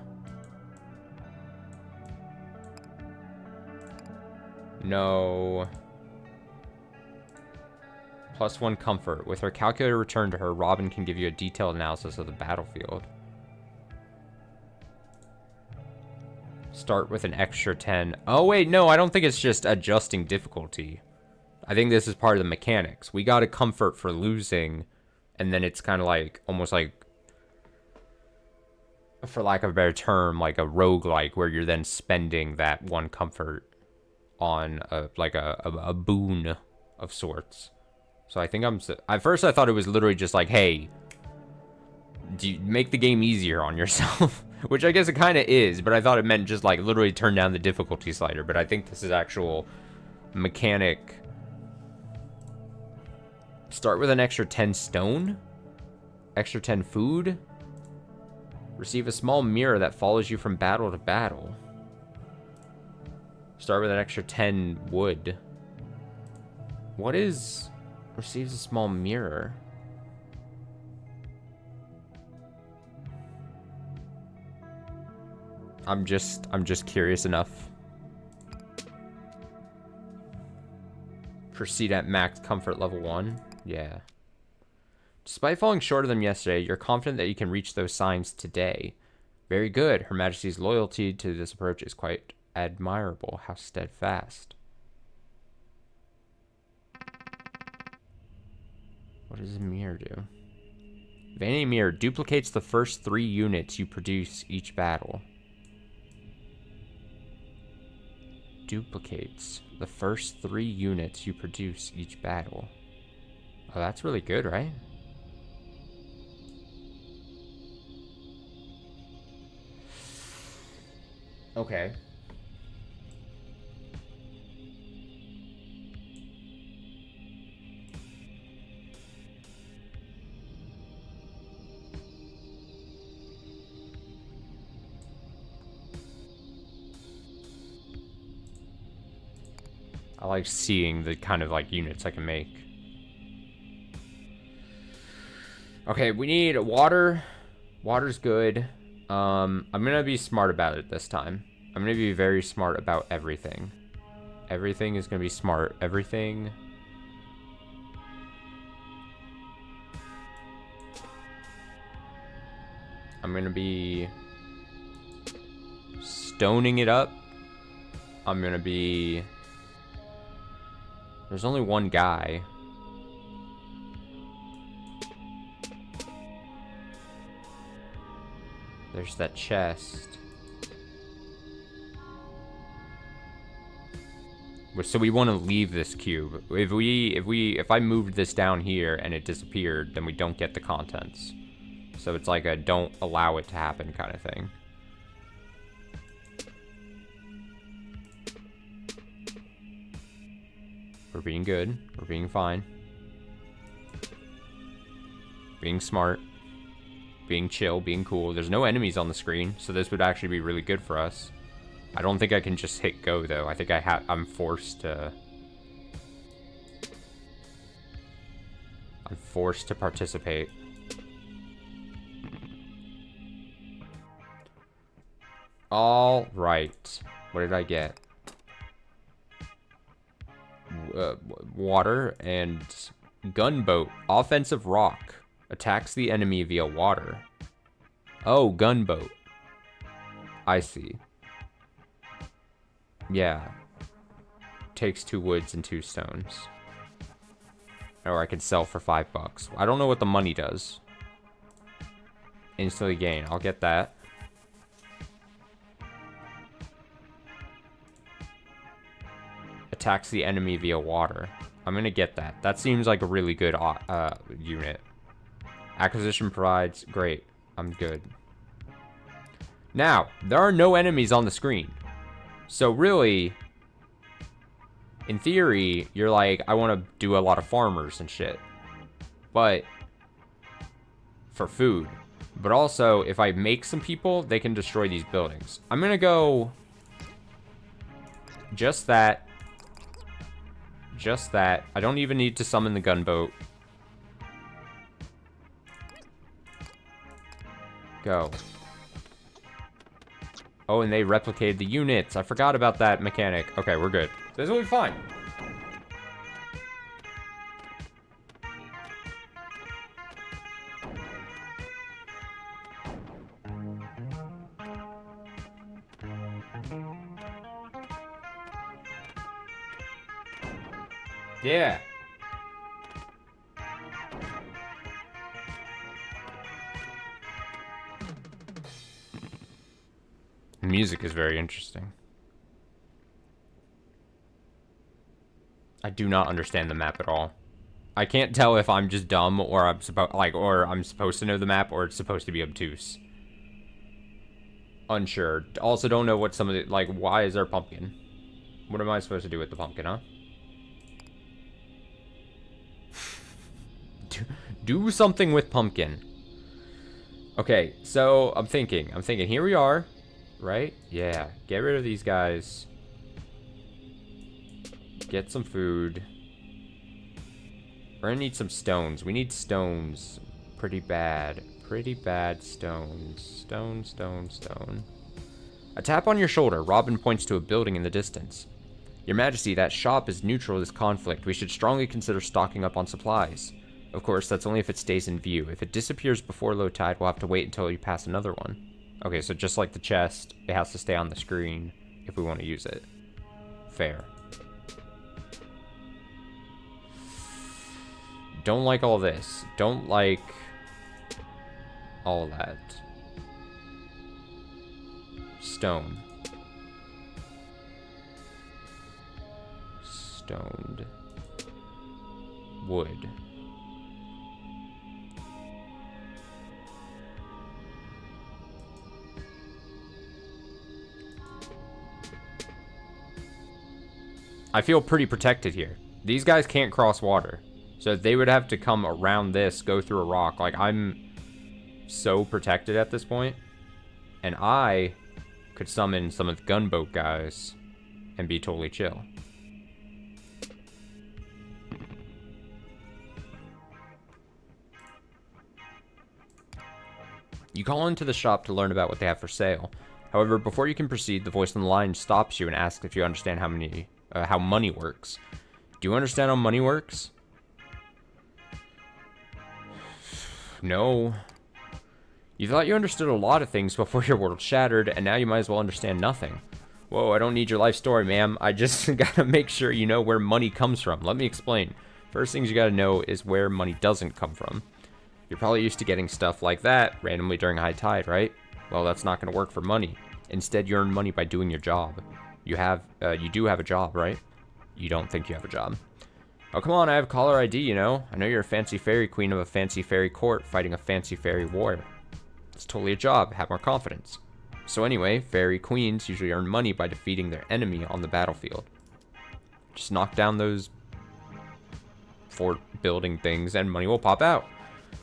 No. +1 comfort. With her calculator returned to her, Robin can give you a detailed analysis of the battlefield. Start with an extra 10. Oh, wait, no, I don't think it's just adjusting difficulty. I think this is part of the mechanics. We got a comfort for losing, and then it's kind of like, almost like, for lack of a better term, like a roguelike, where you're then spending that 1 comfort on a boon of sorts. So I think at first I thought it was literally just like, hey, do you make the game easier on yourself? Which I guess it kind of is, but I thought it meant just like literally turn down the difficulty slider. But I think this is actual mechanic. Start with an extra 10 stone, extra 10 food. Receive a small mirror that follows you from battle to battle. Start with an extra 10 wood. What is... Receives a small mirror. I'm just curious enough. Proceed at max comfort level 1. Yeah. Despite falling short of them yesterday, you're confident that you can reach those signs today. Very good. Her Majesty's loyalty to this approach is quite admirable. How steadfast. What does a mirror do? Vanity mirror duplicates the first 3 units you produce each battle. Duplicates the first 3 units you produce each battle. Oh, that's really good, right? Okay. I like seeing the kind of like units I can make. Okay, we need water. Water's good. I'm gonna be smart about it this time. I'm gonna be very smart about everything. Everything is gonna be smart. Everything. I'm gonna be stoning it up. I'm gonna be... There's only one guy. There's that chest. So we want to leave this cube. If I moved this down here and it disappeared, then we don't get the contents. So it's like a don't allow it to happen kind of thing. We're being good. We're being fine. Being smart. Being chill. Being cool. There's no enemies on the screen, so this would actually be really good for us. I don't think I can just hit go, though. I think I'm forced to... I'm forced to participate. All right. What did I get? Water and gunboat. Offensive rock. Attacks the enemy via water. Oh, gunboat. I see. Yeah. Takes 2 woods and 2 stones. Or I could sell for $5. I don't know what the money does. Instantly gain. I'll get that. Attacks the enemy via water. I'm gonna get that. That seems like a really good unit. Acquisition provides... Great. I'm good. Now, there are no enemies on the screen. So really, in theory, you're like, I want to do a lot of farmers and shit. But for food. But also, if I make some people, they can destroy these buildings. I'm going to go just that. Just that. I don't even need to summon the gunboat. Go. Oh, and they replicated the units. I forgot about that mechanic. Okay, we're good. This will be fine. Yeah. The music is very interesting. I do not understand the map at all. I can't tell if I'm just dumb or I'm supposed to know the map or it's supposed to be obtuse. Unsure. Also don't know what some of the, like, why is there a pumpkin? What am I supposed to do with the pumpkin, huh? Do something with pumpkin. Okay, so I'm thinking, here we are, right? Yeah, get rid of these guys. Get some food. We're gonna need some stones. We need stones. Pretty bad. Pretty bad stones. Stone, stone, stone. A tap on your shoulder. Robin points to a building in the distance. Your Majesty, that shop is neutral to this conflict. We should strongly consider stocking up on supplies. Of course, that's only if it stays in view. If it disappears before low tide, we'll have to wait until you pass another one. Okay, so just like the chest, it has to stay on the screen if we want to use it. Fair. Don't like all this. Don't like all that. Stone. Stoned. Wood. I feel pretty protected here. These guys can't cross water. So they would have to come around this, go through a rock. Like, I'm so protected at this point. And I could summon some of the gunboat guys and be totally chill. You call into the shop to learn about what they have for sale. However, before you can proceed, the voice on the line stops you and asks if you understand how money works. Do you understand how money works? No. You thought you understood a lot of things before your world shattered, and now you might as well understand nothing. Whoa, I don't need your life story, ma'am. I just gotta make sure you know where money comes from. Let me explain. First things you gotta know is where money doesn't come from. You're probably used to getting stuff like that randomly during high tide, right? Well, that's not gonna work for money. Instead, you earn money by doing your job. You do have a job, right? You don't think you have a job. Oh, come on, I have caller ID, you know. I know you're a fancy fairy queen of a fancy fairy court fighting a fancy fairy war. It's totally a job. Have more confidence. So anyway, fairy queens usually earn money by defeating their enemy on the battlefield. Just knock down those fort building things and money will pop out.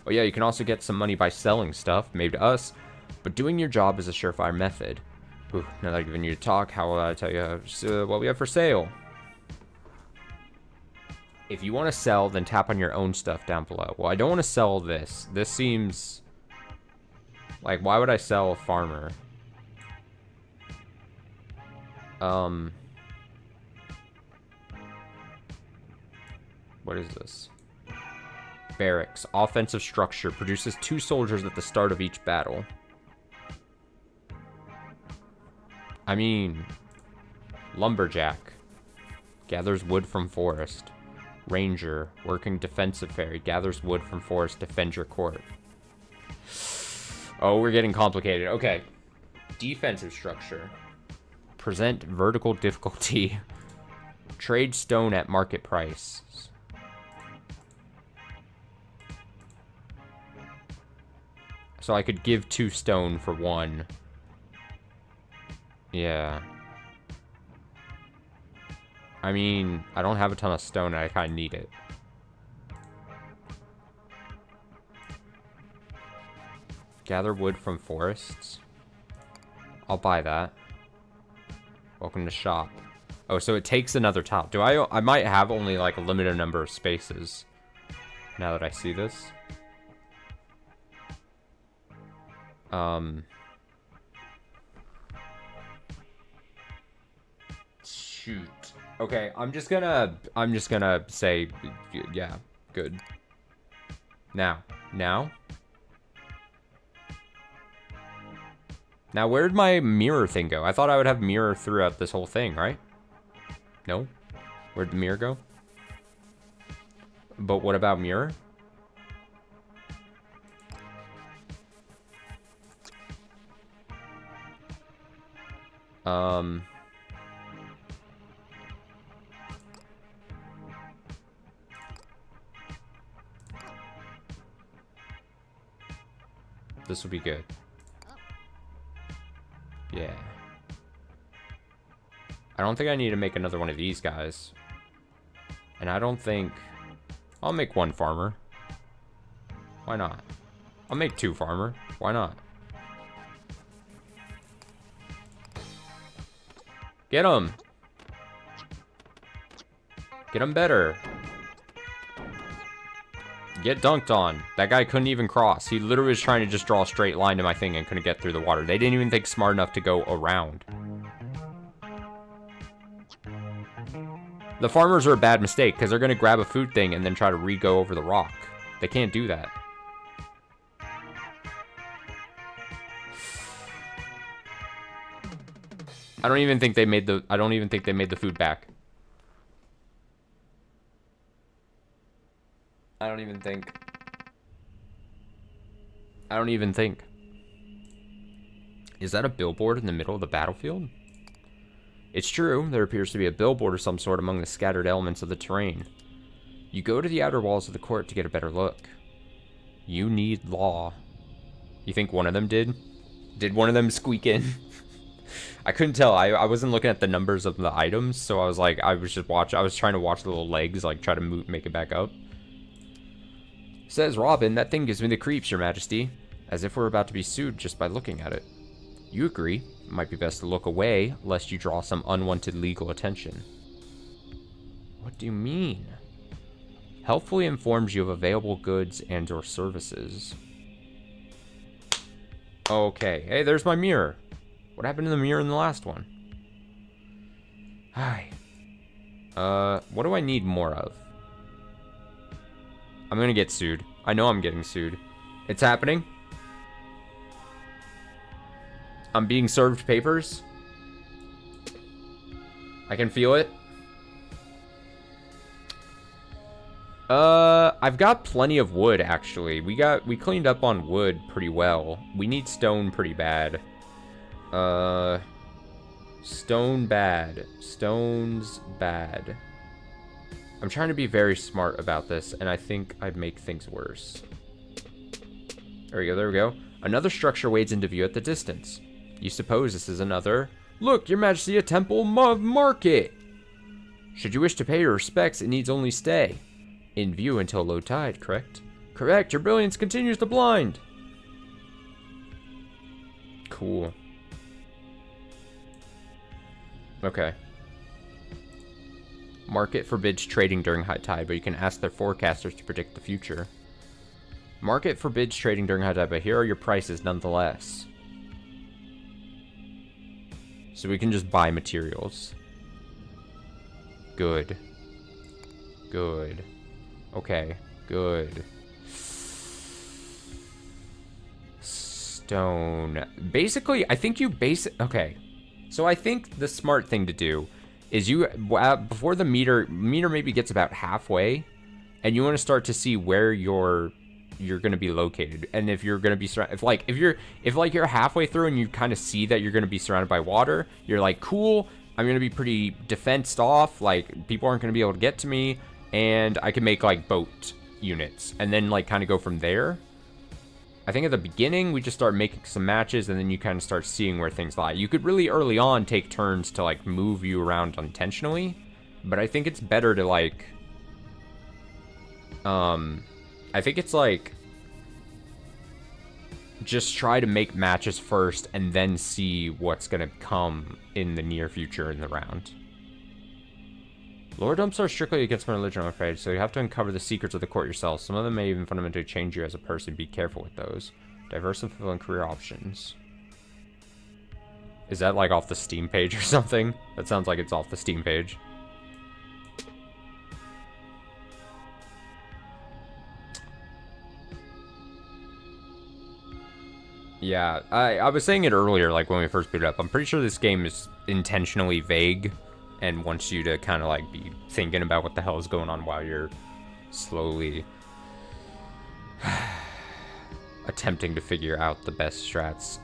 Oh yeah, you can also get some money by selling stuff, maybe to us, but doing your job is a surefire method. Ooh, now that I've given you to talk, how will I tell you what we have for sale? If you want to sell, then tap on your own stuff down below. Well, I don't want to sell this. This seems... like, why would I sell a farmer? What is this? Barracks. Offensive structure. Produces 2 soldiers at the start of each battle. I mean... lumberjack. Gathers wood from forest. Ranger, working defensive fairy, gathers wood from forest, defend your court. Oh, we're getting complicated. Okay. Defensive structure. Present vertical difficulty. Trade stone at market price. So I could give 2 stone for 1. I mean, I don't have a ton of stone, and I kind of need it. Gather wood from forests. I'll buy that. Welcome to shop. Oh, so it takes another tile. I might have only like a limited number of spaces. Now that I see this. Shoot. Okay, I'm just gonna say, yeah, good. Now. Now, where'd my mirror thing go? I thought I would have mirror throughout this whole thing, right? No? Where'd the mirror go? But what about mirror? This will be good. Yeah. I don't think I need to make another one of these guys. And I don't think... I'll make one farmer. Why not? I'll make two farmer. Why not? Get him! Get him better. Get dunked on. That guy couldn't even cross. He literally was trying to just draw a straight line to my thing and couldn't get through the water. They didn't even think smart enough to go around. The farmers are a bad mistake because they're going to grab a food thing and then try to re-go over the rock. They can't do that. I don't even think they made the food back. I don't even think. Is that a billboard in the middle of the battlefield? It's true, there appears to be a billboard of some sort among the scattered elements of the terrain. You go to the outer walls of the court to get a better look. You need law. You think one of them did? Did one of them squeak in? I couldn't tell. I wasn't looking at the numbers of the items, so I was like, I was trying to watch the little legs, like try to make it back up. Says Robin, that thing gives me the creeps, Your Majesty. As if we're about to be sued just by looking at it. You agree? It might be best to look away, lest you draw some unwanted legal attention. What do you mean? Helpfully informs you of available goods and or services. Okay. Hey, there's my mirror. What happened to the mirror in the last one? Hi. What do I need more of? I'm gonna get sued. I know I'm getting sued. It's happening. I'm being served papers. I can feel it. I've got plenty of wood, actually. We cleaned up on wood pretty well. We need stone pretty bad. Stone bad. Stone's bad. I'm trying to be very smart about this, and I think I'd make things worse. There we go, there we go. Another structure wades into view at the distance. You suppose this is another... Look, Your Majesty, a temple market! Should you wish to pay your respects, it needs only stay. In view until low tide, correct? Correct, your brilliance continues to blind! Cool. Okay. Market forbids trading during high tide, but you can ask their forecasters to predict the future. Market forbids trading during high tide, but here are your prices nonetheless. So we can just buy materials. Good. Good. Okay. Good. Stone. Basically, I think you okay. So I think the smart thing to do is you, before the meter maybe gets about halfway, and you want to start to see where you're going to be located, and if you're going to be if you're halfway through and you kind of see that you're going to be surrounded by water, you're like, cool, I'm going to be pretty defensed off, like people aren't going to be able to get to me, and I can make like boat units, and then like kind of go from there. I think at the beginning, we just start making some matches, and then you kind of start seeing where things lie. You could really early on take turns to like move you around intentionally, But I think it's better to, like... I think it's, like... just try to make matches first and then see what's gonna come in the near future in the round. Lower dumps are strictly against my religion, I'm afraid, so you have to uncover the secrets of the court yourself. Some of them may even fundamentally change you as a person. Be careful with those. Diverse and fulfilling career options. Is that like off the Steam page or something? That sounds like it's off the Steam page. Yeah, I was saying it earlier, like when we first booted up. I'm pretty sure this game is intentionally vague and wants you to kind of like be thinking about what the hell is going on while you're slowly attempting to figure out the best strats.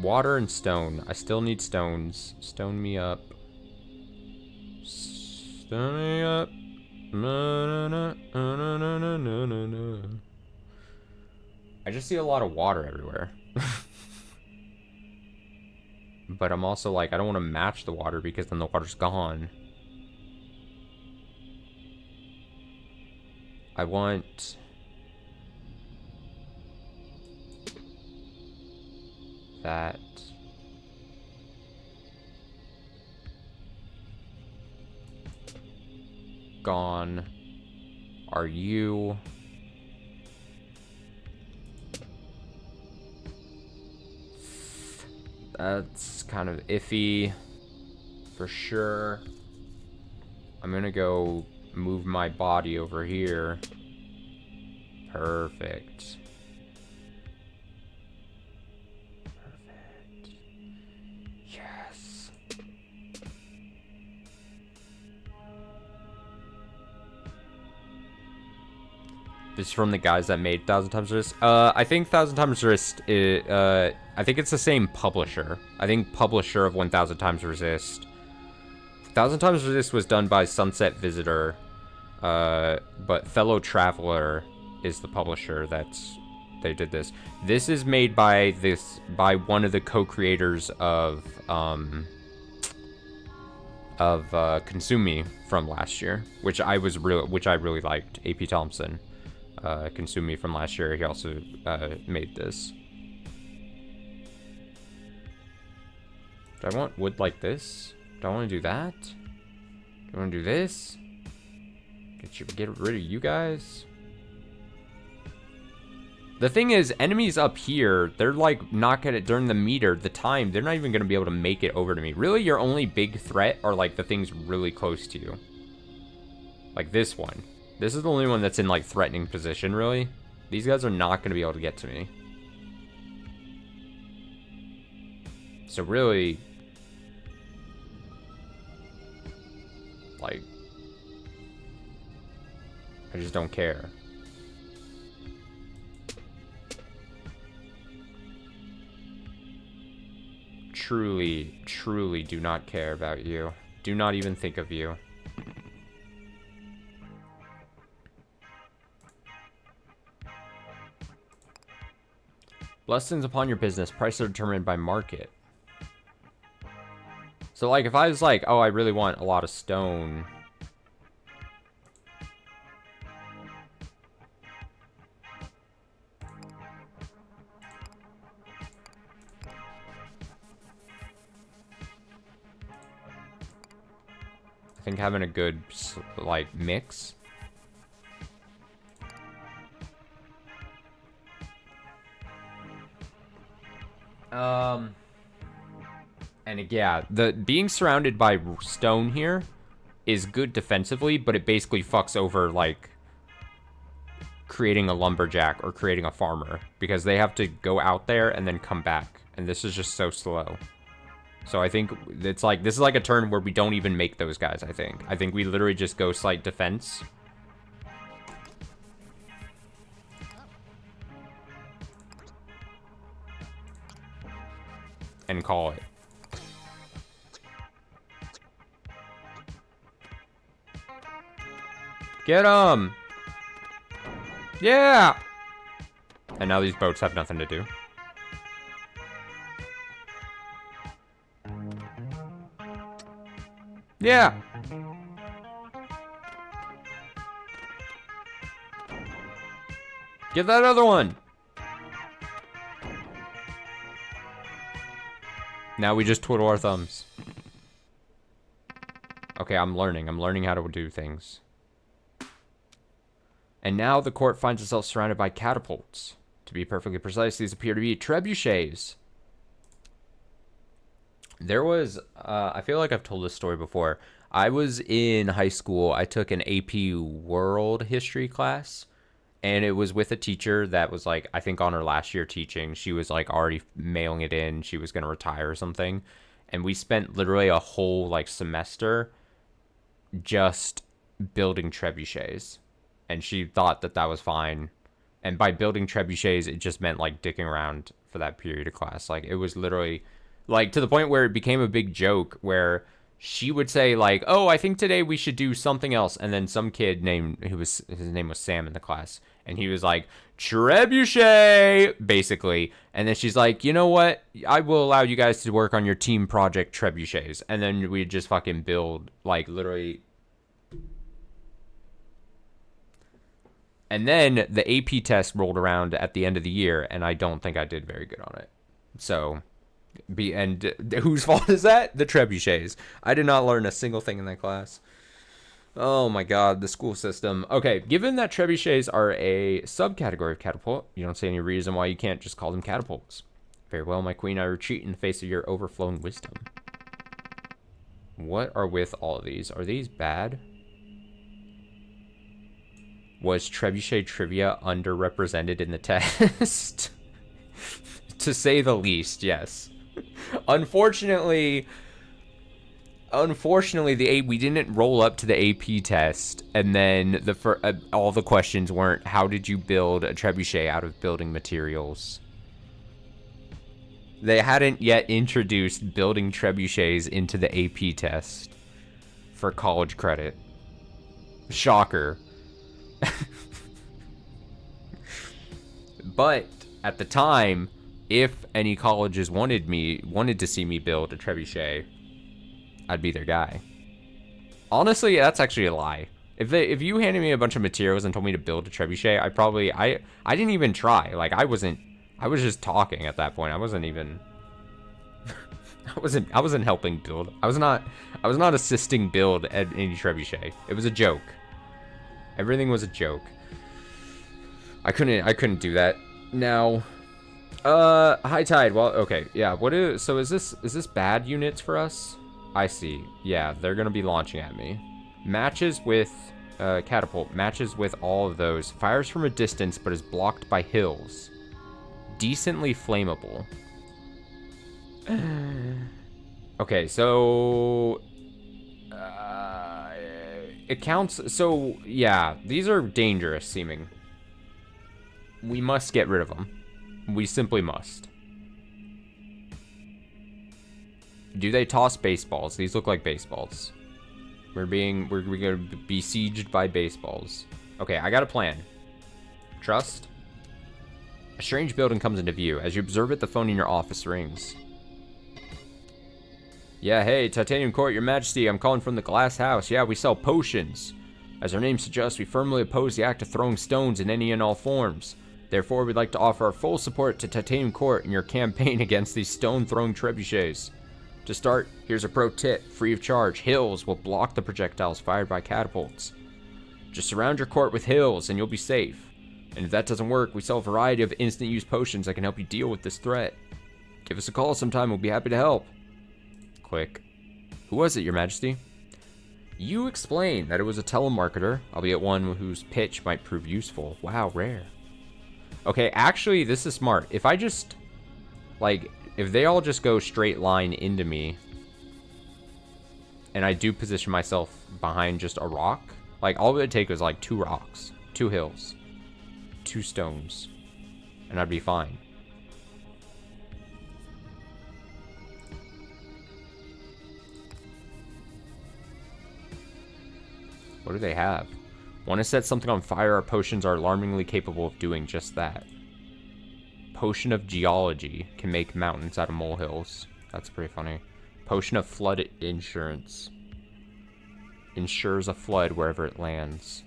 Water and stone. I still need stones. Stone me up. Stone me up. I just see a lot of water everywhere. But I'm also like, I don't want to match the water because then the water's gone. I want... that. Gone. Are you... That's kind of iffy, for sure. I'm gonna go move my body over here. Perfect. Perfect. Yes. This is from the guys that made 1000 Times Resist. I think 1000 Times Resist is, I think it's the same publisher. I think publisher of 1000 Times Resist. 1000 Times Resist was done by Sunset Visitor, but Fellow Traveler is the publisher they did this. This is made by one of the co-creators of Consume Me from last year, which I really liked. AP Thompson. Consume Me from last year. He also made this. Do I want wood like this? Do I want to do that? Do I want to do this? Get rid of you guys? The thing is, enemies up here, they're like not gonna, during the meter, the time, they're not even gonna be able to make it over to me. Really, your only big threat are like the things really close to you. Like this one. This is the only one that's in, like, threatening position, really. These guys are not going to be able to get to me. So, really... like... I just don't care. Truly, truly do not care about you. Do not even think of you. Blessings upon your business. Prices are determined by market. So, like, if I was like, oh, I really want a lot of stone. I think having a good, like, mix. And yeah, the being surrounded by stone here is good defensively, but it basically fucks over, like, creating a lumberjack or creating a farmer, because they have to go out there and then come back, and this is just so slow. So I think it's like, this is like a turn where we don't even make those guys, I think. I think we literally just go slight defense. And call it. Get him! Yeah! And now these boats have nothing to do. Yeah. Get that other one. Now we just twiddle our thumbs. Okay, I'm learning. I'm learning how to do things. And now the court finds itself surrounded by catapults. To be perfectly precise, these appear to be trebuchets. There was, I feel like I've told this story before. I was in high school. I took an AP World History class. And it was with a teacher that was like, I think on her last year teaching, she was like already mailing it in. She was going to retire or something. And we spent literally a whole like semester just building trebuchets. And she thought that that was fine. And by building trebuchets, it just meant like dicking around for that period of class. Like it was literally like to the point where it became a big joke where she would say like, oh, I think today we should do something else. And then some kid named, his name was Sam in the class. And he was like, trebuchet, basically. And then she's like, you know what? I will allow you guys to work on your team project trebuchets. And then we'd just fucking build like literally. And then the AP test rolled around at the end of the year. And I don't think I did very good on it. So... and whose fault is that? The trebuchets. I did not learn a single thing in that class. Oh my god, the school system. Okay, given that trebuchets are a subcategory of catapult, you don't see any reason why you can't just call them catapults. Very well, my queen, I retreat in the face of your overflowing wisdom. What are with all of these? Are these bad? Was trebuchet trivia underrepresented in the test? To say the least, yes. Unfortunately, we didn't roll up to the AP test, and then all the questions weren't how did you build a trebuchet out of building materials. They hadn't yet introduced building trebuchets into the AP test for college credit. Shocker. But at the time, if any colleges wanted to see me build a trebuchet, I'd be their guy. Honestly, that's actually a lie. If you handed me a bunch of materials and told me to build a trebuchet, I didn't even try. Like I was just talking at that point. I wasn't even I wasn't helping build. I was not assisting build at any trebuchet. It was a joke. Everything was a joke. I couldn't do that. Now, high tide. Well, okay, yeah. So is this bad units for us? I see. Yeah, they're gonna be launching at me. Matches with catapult. Matches with all of those. Fires from a distance, but is blocked by hills. Decently flammable. Okay, so it counts. So yeah, these are dangerous seeming. We must get rid of them. We simply must. Do they toss baseballs? These look like baseballs. We're gonna be besieged by baseballs. Okay, I got a plan. Trust. A strange building comes into view. As you observe it, the phone in your office rings. Yeah, hey, Titanium Court, Your Majesty. I'm calling from the Glass House. Yeah, we sell potions. As our name suggests, we firmly oppose the act of throwing stones in any and all forms. Therefore, we'd like to offer our full support to Titanium Court in your campaign against these stone-throwing trebuchets. To start, here's a pro tip. Free of charge, hills will block the projectiles fired by catapults. Just surround your court with hills and you'll be safe. And if that doesn't work, we sell a variety of instant-use potions that can help you deal with this threat. Give us a call sometime, we'll be happy to help. Click. Who was it, Your Majesty? You explained that it was a telemarketer, albeit one whose pitch might prove useful. Wow, rare. Okay, actually, this is smart. If I just, like, if they all just go straight line into me, and I do position myself behind just a rock, like, all it would take was, like, 2 rocks, 2 hills, 2 stones, and I'd be fine. What do they have? Want to set something on fire? Our potions are alarmingly capable of doing just that. Potion of Geology can make mountains out of molehills. That's pretty funny. Potion of Flood Insurance. ensures a flood wherever it lands.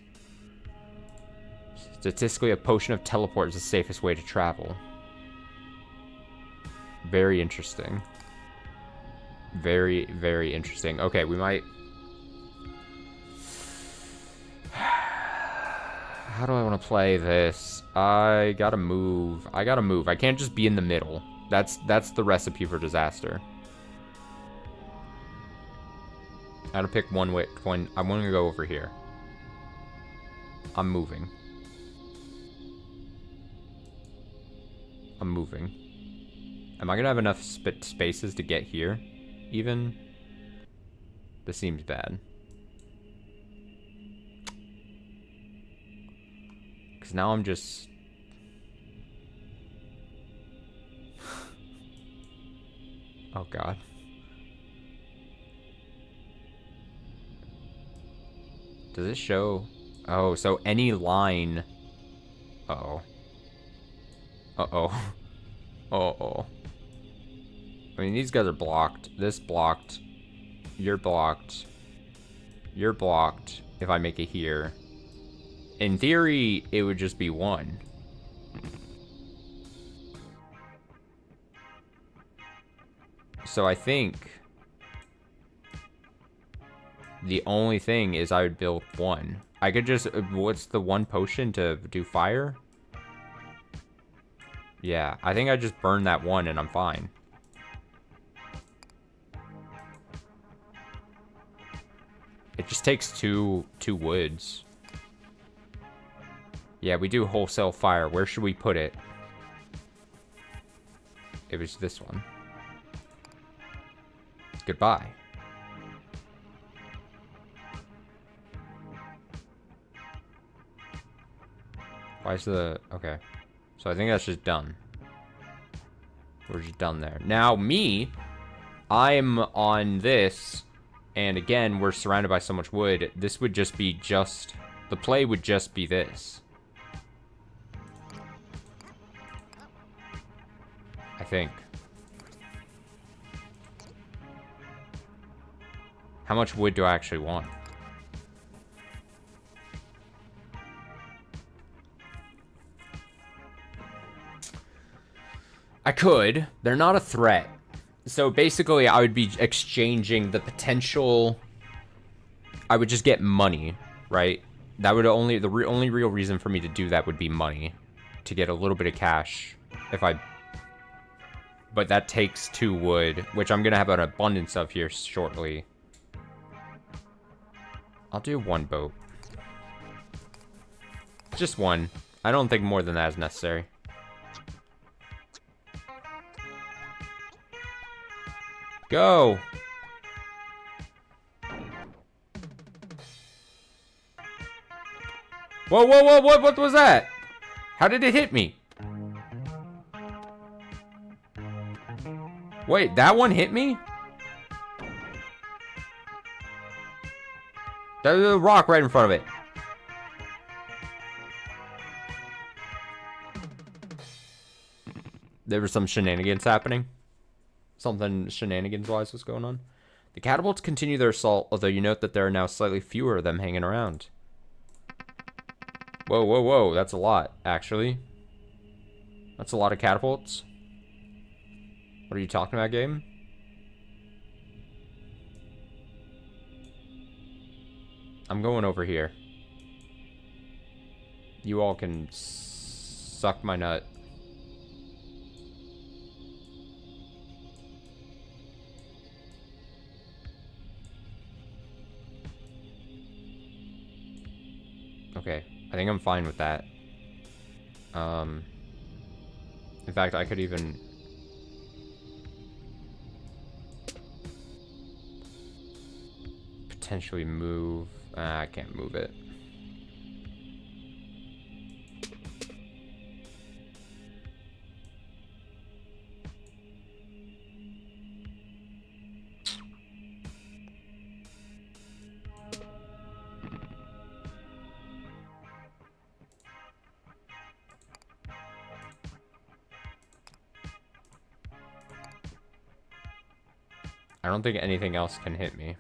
Statistically, a potion of teleport is the safest way to travel. Very interesting. Very, very interesting. Okay, we might... How do I want to play this? I gotta move. I gotta move. I can't just be in the middle. That's the recipe for disaster. I gotta pick one way. I'm gonna go over here. I'm moving. I'm moving. Am I gonna have enough spaces to get here? Even? This seems bad. Because now I'm just... Oh, God. Does it show? Oh, so any line... Uh-oh. Uh-oh. Uh-oh. I mean, these guys are blocked. This blocked. You're blocked. You're blocked if I make it here. In theory, it would just be one. So I think the only thing is I would build one. I could just... What's the one potion to do fire? Yeah, I think I just burn that one and I'm fine. It just takes two woods. Yeah, we do wholesale fire. Where should we put it? It was this one. Goodbye. Why is the... Okay. So I think that's just done. We're just done there. Now, me, I'm on this, and again, we're surrounded by so much wood. This would just be just... The play would just be this. I think. How much wood do I actually want? I could. They're not a threat. So basically, I would be exchanging the potential... I would just get money, right? That would only... The only real reason for me to do that would be money. To get a little bit of cash. If I... But that takes 2 wood, which I'm going to have an abundance of here shortly. I'll do 1 boat. Just 1. I don't think more than that is necessary. Go! Whoa, whoa, whoa, what was that? How did it hit me? Wait, that one hit me? There's a rock right in front of it. There was some shenanigans happening. Something shenanigans-wise was going on. The catapults continue their assault, although you note that there are now slightly fewer of them hanging around. Whoa, whoa, whoa. That's a lot, actually. That's a lot of catapults. What are you talking about, game? I'm going over here. You all can suck my nut. Okay, I think I'm fine with that. In fact, I could even... potentially move... I can't move it. I don't think anything else can hit me.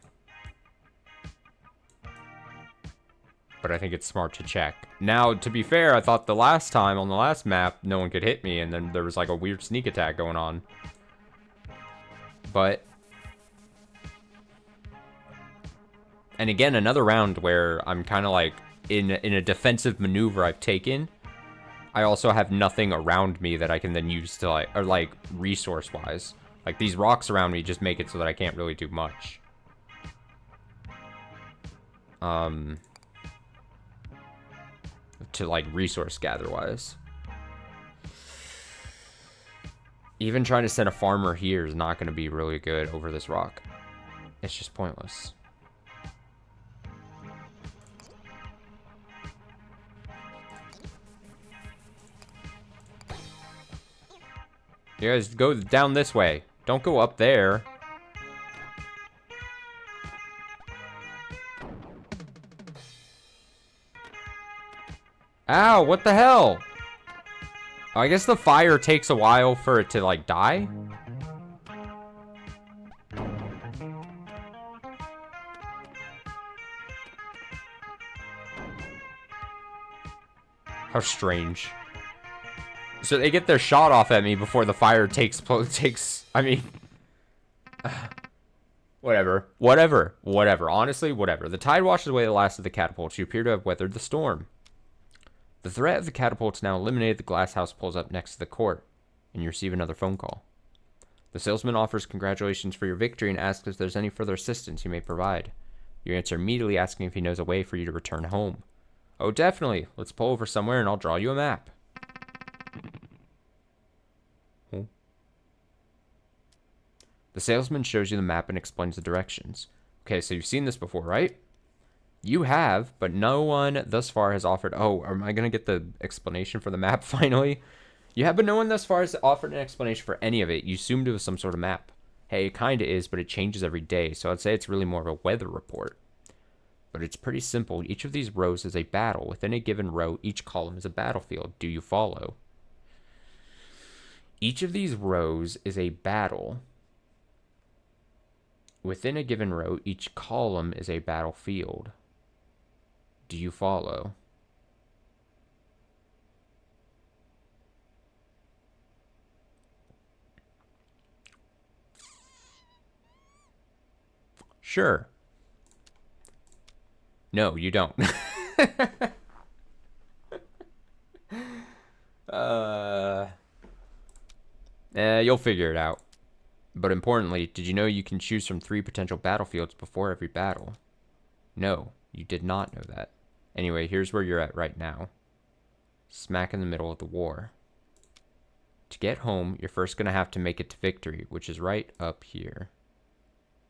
but I think it's smart to check. Now, to be fair, I thought the last time on the last map, no one could hit me, and then there was like a weird sneak attack going on. But... And again, another round where I'm kind of like in a defensive maneuver I've taken. I also have nothing around me that I can then use to like, or like resource-wise. Like these rocks around me just make it so that I can't really do much. To like resource gather-wise. Even trying to send a farmer here is not going to be really good over this rock. It's just pointless. You guys go down this way. Don't go up there. Ow, what the hell? Oh, I guess the fire takes a while for it to, like, die? How strange. So they get their shot off at me before the fire takes, I mean... Whatever. Honestly, whatever. The tide washes away the last of the catapults. You appear to have weathered the storm. The threat of the catapults now eliminated. The glass house pulls up next to the court, and you receive another phone call. The salesman offers congratulations for your victory and asks if there's any further assistance you may provide. You answer immediately, asking if he knows a way for you to return home. Oh, definitely. Let's pull over somewhere and I'll draw you a map. The salesman shows you the map and explains the directions. Okay, so you've seen this before, right? You have, but no one thus far has offered... Oh, am I going to get the explanation for the map finally? You have, but no one thus far has offered an explanation for any of it. You assumed it was some sort of map. Hey, it kind of is, but it changes every day, so I'd say it's really more of a weather report. But it's pretty simple. Each of these rows is a battle. Within a given row, each column is a battlefield. Do you follow? Each of these rows is a battle. Within a given row, each column is a battlefield. Do you follow? Sure. No, you don't. You'll figure it out. But importantly, did you know you can choose from 3 potential battlefields before every battle? No, you did not know that. Anyway, here's where you're at right now. Smack in the middle of the war. To get home, you're first going to have to make it to victory, which is right up here.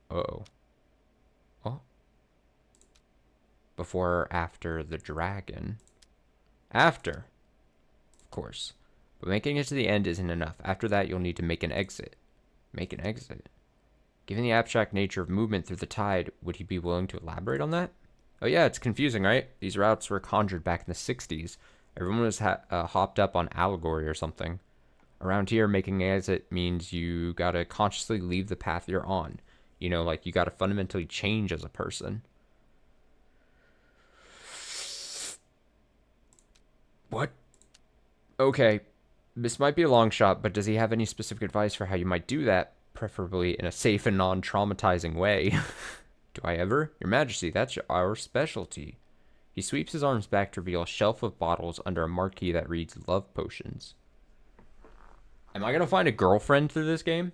Uh-oh. Oh. Before or after the dragon? After. Of course. But making it to the end isn't enough. After that, you'll need to make an exit. Make an exit. Given the abstract nature of movement through the tide, would he be willing to elaborate on that? Oh yeah, it's confusing, right? These routes were conjured back in the 60s. Everyone was hopped up on allegory or something. Around here, making an exit means you gotta consciously leave the path you're on. You know, like you gotta fundamentally change as a person. What? Okay. This might be a long shot, but does he have any specific advice for how you might do that, preferably in a safe and non-traumatizing way? Do I ever? Your Majesty, that's our specialty. He sweeps his arms back to reveal a shelf of bottles under a marquee that reads Love Potions. Am I going to find a girlfriend through this game?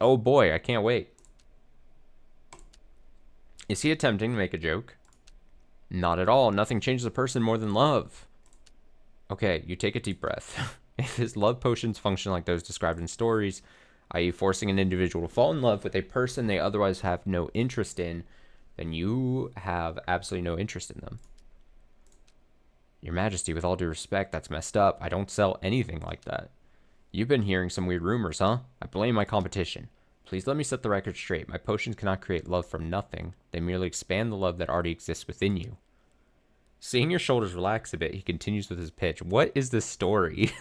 Oh boy, I can't wait. Is he attempting to make a joke? Not at all. Nothing changes a person more than love. Okay, you take a deep breath. If his love potions function like those described in stories, i.e. forcing an individual to fall in love with a person they otherwise have no interest in, then you have absolutely no interest in them. Your Majesty, with all due respect, that's messed up. I don't sell anything like that. You've been hearing some weird rumors, huh? I blame my competition. Please let me set the record straight. My potions cannot create love from nothing. They merely expand the love that already exists within you. Seeing your shoulders relax a bit, he continues with his pitch. What is this story?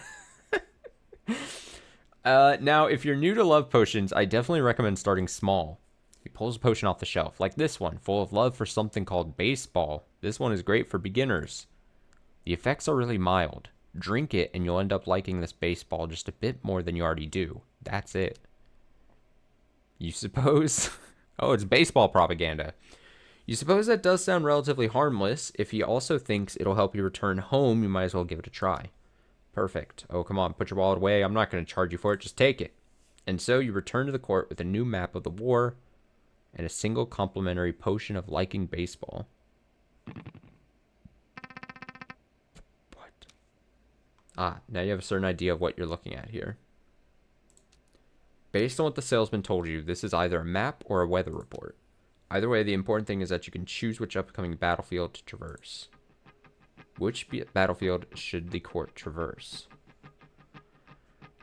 Now, if you're new to love potions, I definitely recommend starting small. He pulls a potion off the shelf, like this one, full of love for something called baseball. This one is great for beginners. The effects are really mild. Drink it and you'll end up liking this baseball just a bit more than you already do. That's it. You suppose? Oh, it's baseball propaganda. You suppose that does sound relatively harmless. If he also thinks it'll help you return home, you might as well give it a try. Perfect. Oh, come on, put your wallet away. I'm not going to charge you for it. Just take it. And so you return to the court with a new map of the war and a single complimentary potion of liking baseball. What? Ah, now you have a certain idea of what you're looking at here. Based on what the salesman told you, this is either a map or a weather report. Either way, the important thing is that you can choose which upcoming battlefield to traverse. Which battlefield should the court traverse?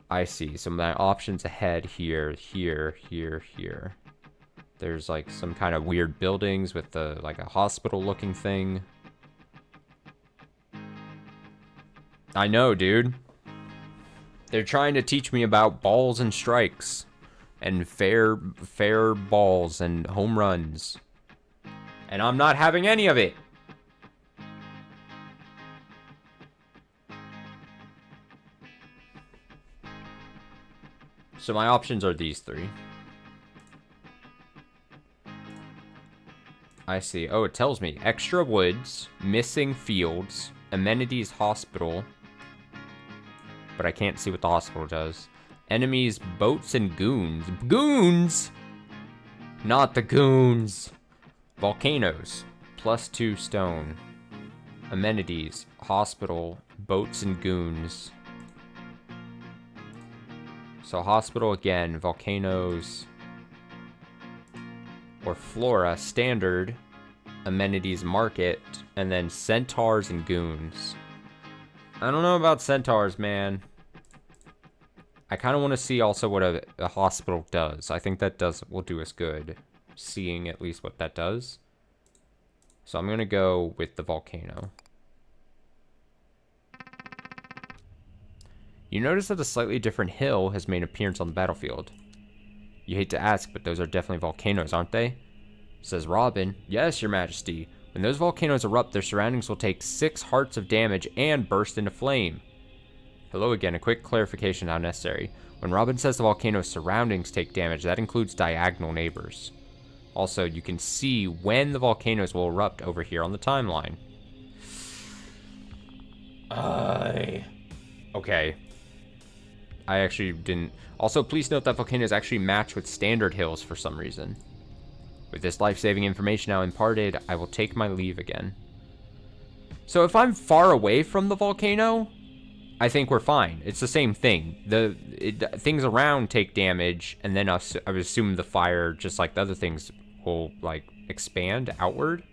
I see. So my options ahead here, here, here, here. There's like some kind of weird buildings with like a hospital looking thing. I know, dude. They're trying to teach me about balls and strikes and fair balls and home runs. And I'm not having any of it. So my options are these three. I see. Oh, it tells me extra woods, missing fields, amenities hospital. But I can't see what the hospital does. Enemies, boats, and goons. Goons! Not the goons. Volcanoes. +2 stone. Amenities. Hospital. Boats and goons. So hospital again. Volcanoes. Or flora. Standard. Amenities market. And then centaurs and goons. I don't know about centaurs, man. I kind of want to see also what a hospital does. I think that will do us good, seeing at least what that does. So I'm going to go with the volcano. You notice that a slightly different hill has made an appearance on the battlefield. You hate to ask, but those are definitely volcanoes, aren't they? Says Robin. Yes, your majesty. When those volcanoes erupt, their surroundings will take 6 hearts of damage and burst into flame. Hello again, a quick clarification how necessary. When Robin says the volcano's surroundings take damage, that includes diagonal neighbors. Also, you can see when the volcanoes will erupt over here on the timeline. Okay. I actually didn't... Also, please note that volcanoes actually match with standard hills for some reason. With this life-saving information now imparted, I will take my leave again. So if I'm far away from the volcano, I think we're fine. It's the same thing. Things around take damage, and then I would assume the fire, just like the other things, will like expand outward.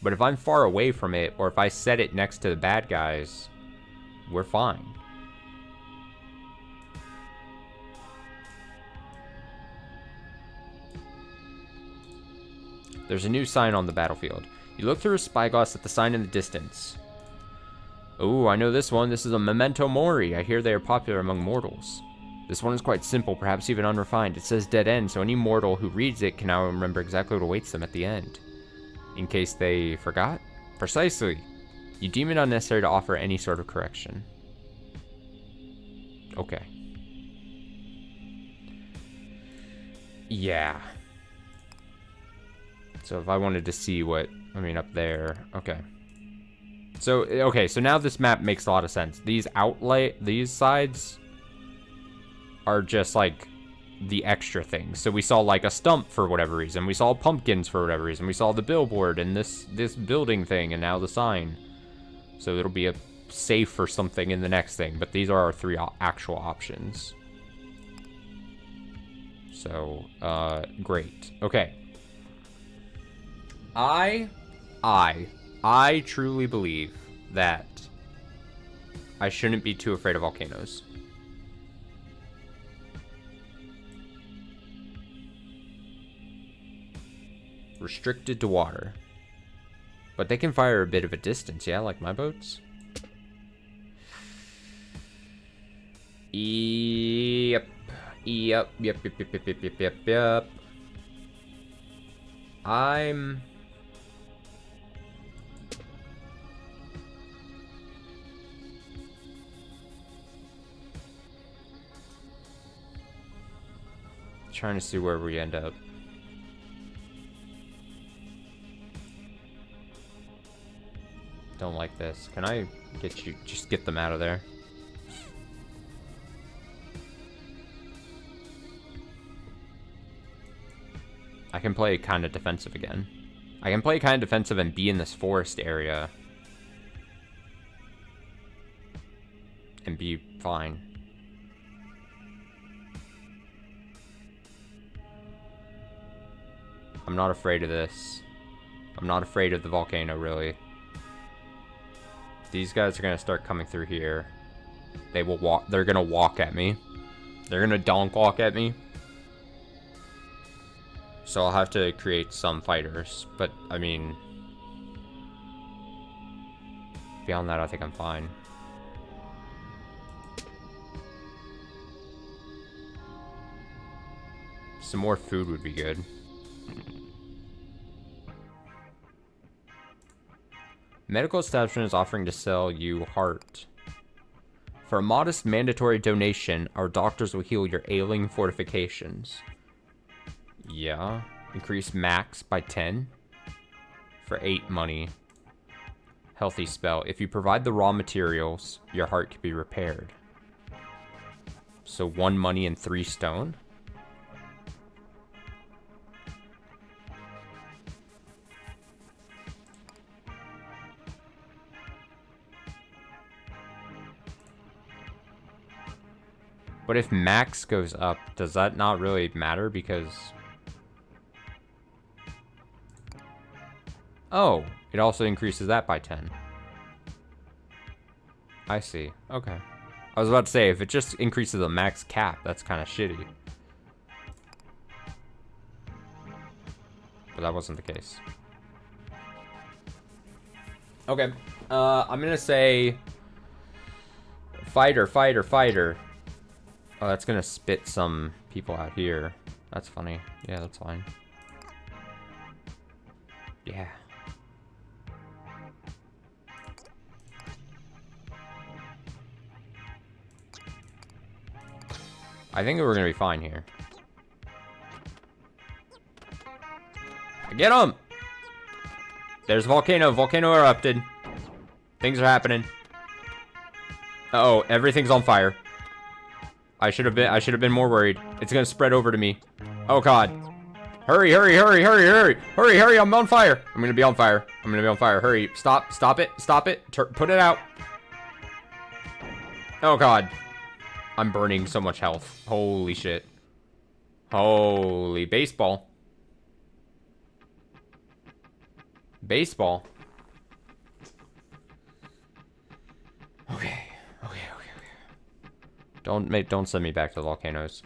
But if I'm far away from it, or if I set it next to the bad guys, we're fine. There's a new sign on the battlefield. You look through a spyglass at the sign in the distance. Oh, I know this one. This is a memento mori. I hear they are popular among mortals. This one is quite simple, perhaps even unrefined. It says dead end, so any mortal who reads it can now remember exactly what awaits them at the end. In case they forgot? Precisely. You deem it unnecessary to offer any sort of correction. Okay. Yeah. So if I wanted to see what... I mean, up there. Okay. So, okay, so now this map makes a lot of sense. These sides are just, like, the extra things. So we saw, like, a stump for whatever reason. We saw pumpkins for whatever reason. We saw the billboard and this building thing and now the sign. So it'll be a safe for something in the next thing. But these are our 3 actual options. So, great. Okay. I truly believe that I shouldn't be too afraid of volcanoes. Restricted to water. But they can fire a bit of a distance, yeah, like my boats? Yep. Trying to see where we end up. Don't like this. Can I get you, just get them out of there? I can play kind of defensive again. I can play kind of defensive and be in this forest area. And be fine. I'm not afraid of this. I'm not afraid of the volcano, really. These guys are gonna start coming through here. They will walk. They're gonna walk at me. They're gonna donk walk at me. So I'll have to create some fighters. But, I mean... beyond that, I think I'm fine. Some more food would be good. Medical establishment is offering to sell you heart. For a modest mandatory donation, our doctors will heal your ailing fortifications. Yeah. Increase max by 10. For 8 money. Healthy spell. If you provide the raw materials, your heart can be repaired. So 1 money and 3 stone. But if max goes up, does that not really matter? Because... oh, it also increases that by 10. I see. Okay. I was about to say, if it just increases the max cap, that's kind of shitty. But that wasn't the case. Okay. I'm gonna say... fighter, fighter, fighter. Oh, that's gonna spit some people out here. That's funny. Yeah, that's fine. Yeah. I think we're gonna be fine here. Get him! There's a volcano. Volcano erupted. Things are happening. Uh-oh, everything's on fire. I should have been more worried. It's gonna spread over to me. Oh god. Hurry, hurry, hurry, hurry, hurry. Hurry, hurry, I'm on fire. I'm gonna be on fire. I'm gonna be on fire. Hurry. Stop, stop it, stop it. Put it out. Oh god. I'm burning so much health. Holy shit. Holy baseball. Baseball. Okay. Don't send me back to the volcanoes.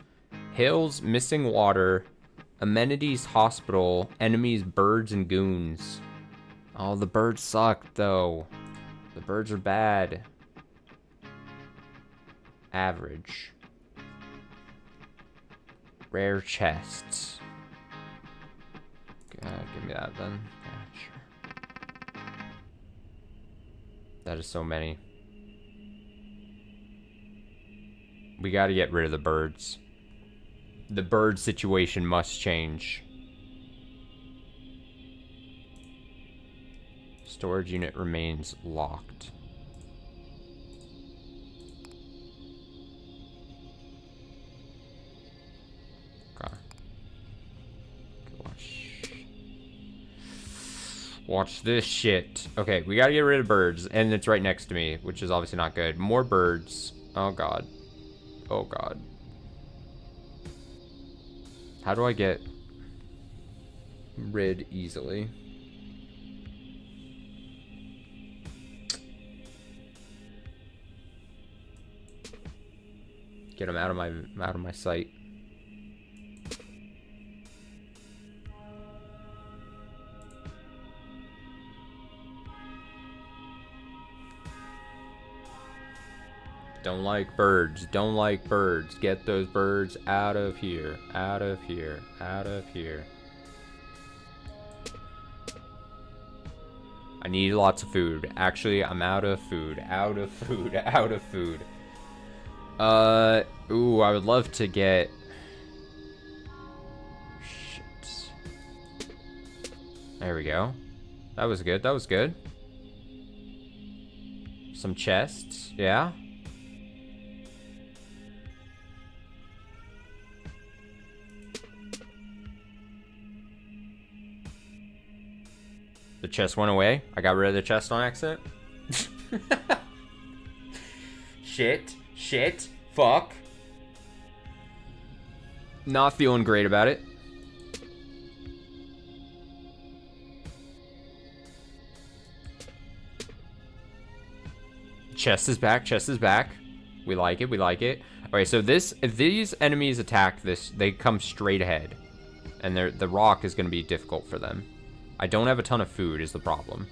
Hills, missing water, amenities, hospital, enemies, birds, and goons. Oh, the birds suck, though. The birds are bad. Average. Rare chests. Give me that, then. Yeah, sure. That is so many. We gotta get rid of the birds. The bird situation must change. Storage unit remains locked. Okay. Watch this shit. Okay, we gotta get rid of birds, and it's right next to me, which is obviously not good. More birds. Oh god. Oh god. How do I get rid easily? Get them out of my sight. Don't like birds. Don't like birds. Get those birds out of here. Out of here. Out of here. I need lots of food. Actually, I'm out of food. Out of food. Out of food. Ooh, I would love to get... There we go. That was good. That was good. Some chests. Yeah. The chest went away. I got rid of the chest on accident. Shit. Shit. Fuck. Not feeling great about it. Chest is back. Chest is back. We like it. We like it. Okay, so this, if these enemies attack this, they come straight ahead. And the rock is going to be difficult for them. I don't have a ton of food is the problem.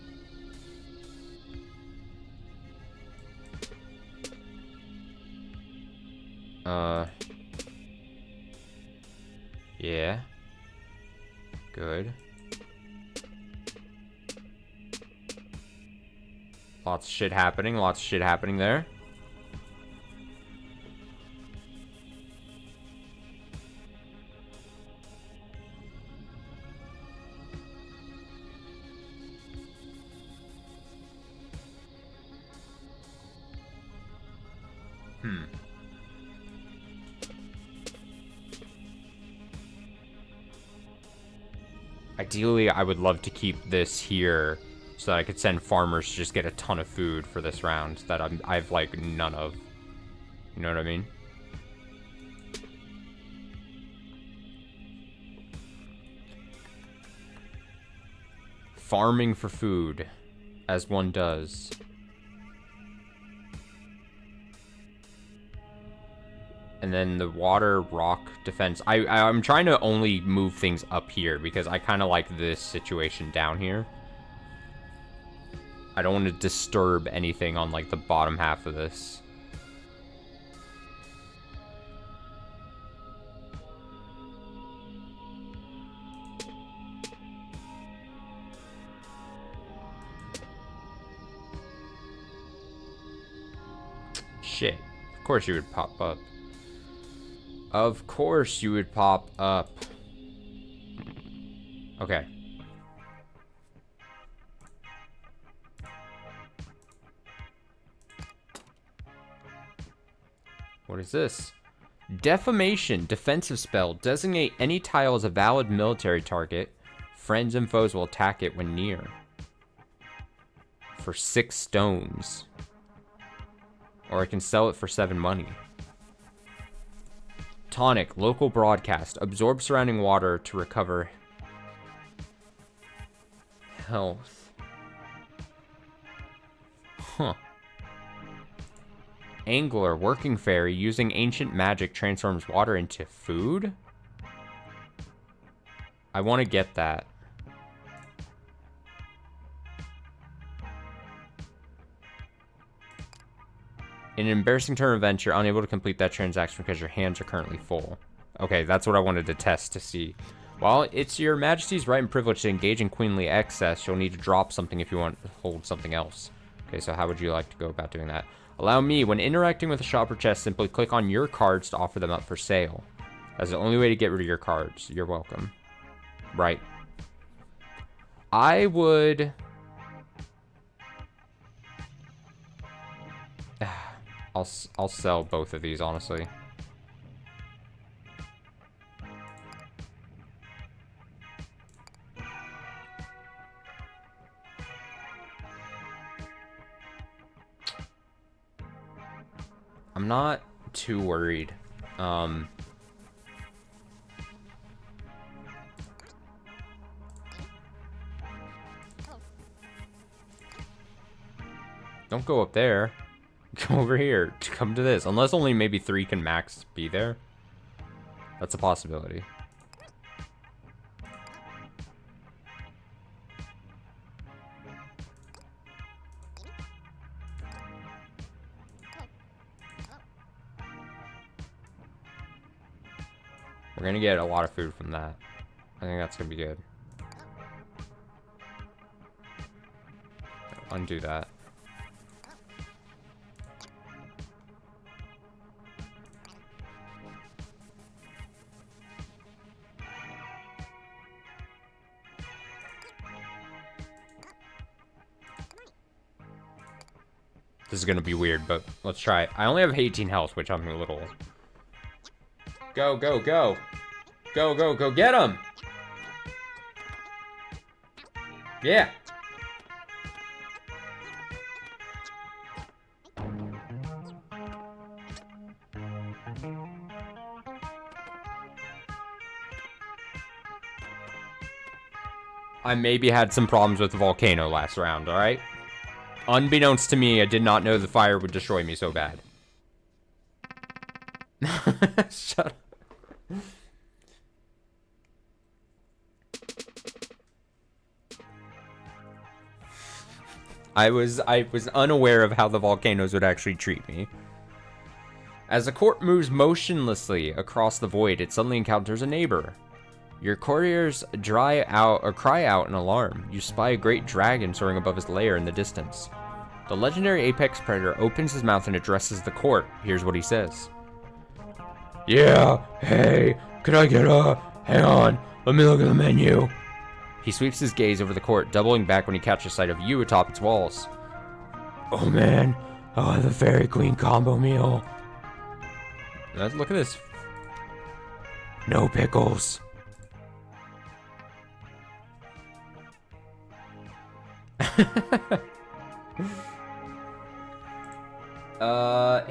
Yeah. Good. Lots of shit happening. Lots of shit happening there. Ideally, I would love to keep this here so that I could send farmers to just get a ton of food for this round that I've like none of. You know what I mean? Farming for food, as one does. And then the water rock defense. I'm trying to only move things up here because I kind of like this situation down here. I don't want to disturb anything on like the bottom half of this. Shit. Of course you would pop up. Of course you would pop up. Okay. What is this? Defamation. Defensive spell. Designate any tile as a valid military target. Friends and foes will attack it when near. For 6 stones. Or I can sell it for 7 money. Tonic, local broadcast. Absorb surrounding water to recover health. Huh. Angler, working fairy, using ancient magic transforms water into food? I want to get that. In an embarrassing turn of events, you're unable to complete that transaction because your hands are currently full. Okay, that's what I wanted to test to see. While it's your majesty's right and privilege to engage in queenly excess, you'll need to drop something if you want to hold something else. Okay, so how would you like to go about doing that? Allow me, when interacting with a shop or chest, simply click on your cards to offer them up for sale. That's the only way to get rid of your cards. You're welcome. Right. I would... I'll sell both of these, honestly. I'm not too worried. Don't go up there. Come over here. Come to this. Unless only maybe 3 can max be there. That's a possibility. We're gonna get a lot of food from that. I think that's gonna be good. Undo that. This is gonna be weird, but let's try it. I only have 18 health, which I'm a little... Go, go, go. Go, go, go, get him! Yeah. I maybe had some problems with the volcano last round, alright? Unbeknownst to me, I did not know the fire would destroy me so bad. Shut up. I was unaware of how the volcanoes would actually treat me. As the court moves motionlessly across the void, it suddenly encounters a neighbor. Your couriers cry out in alarm. You spy a great dragon soaring above his lair in the distance. The legendary apex predator opens his mouth and addresses the court. Here's what he says. Yeah, hey, could I get hang on, let me look at the menu. He sweeps his gaze over the court, doubling back when he catches sight of you atop its walls. Oh man, I'll have the Fairy Queen combo meal. Look at this. No pickles.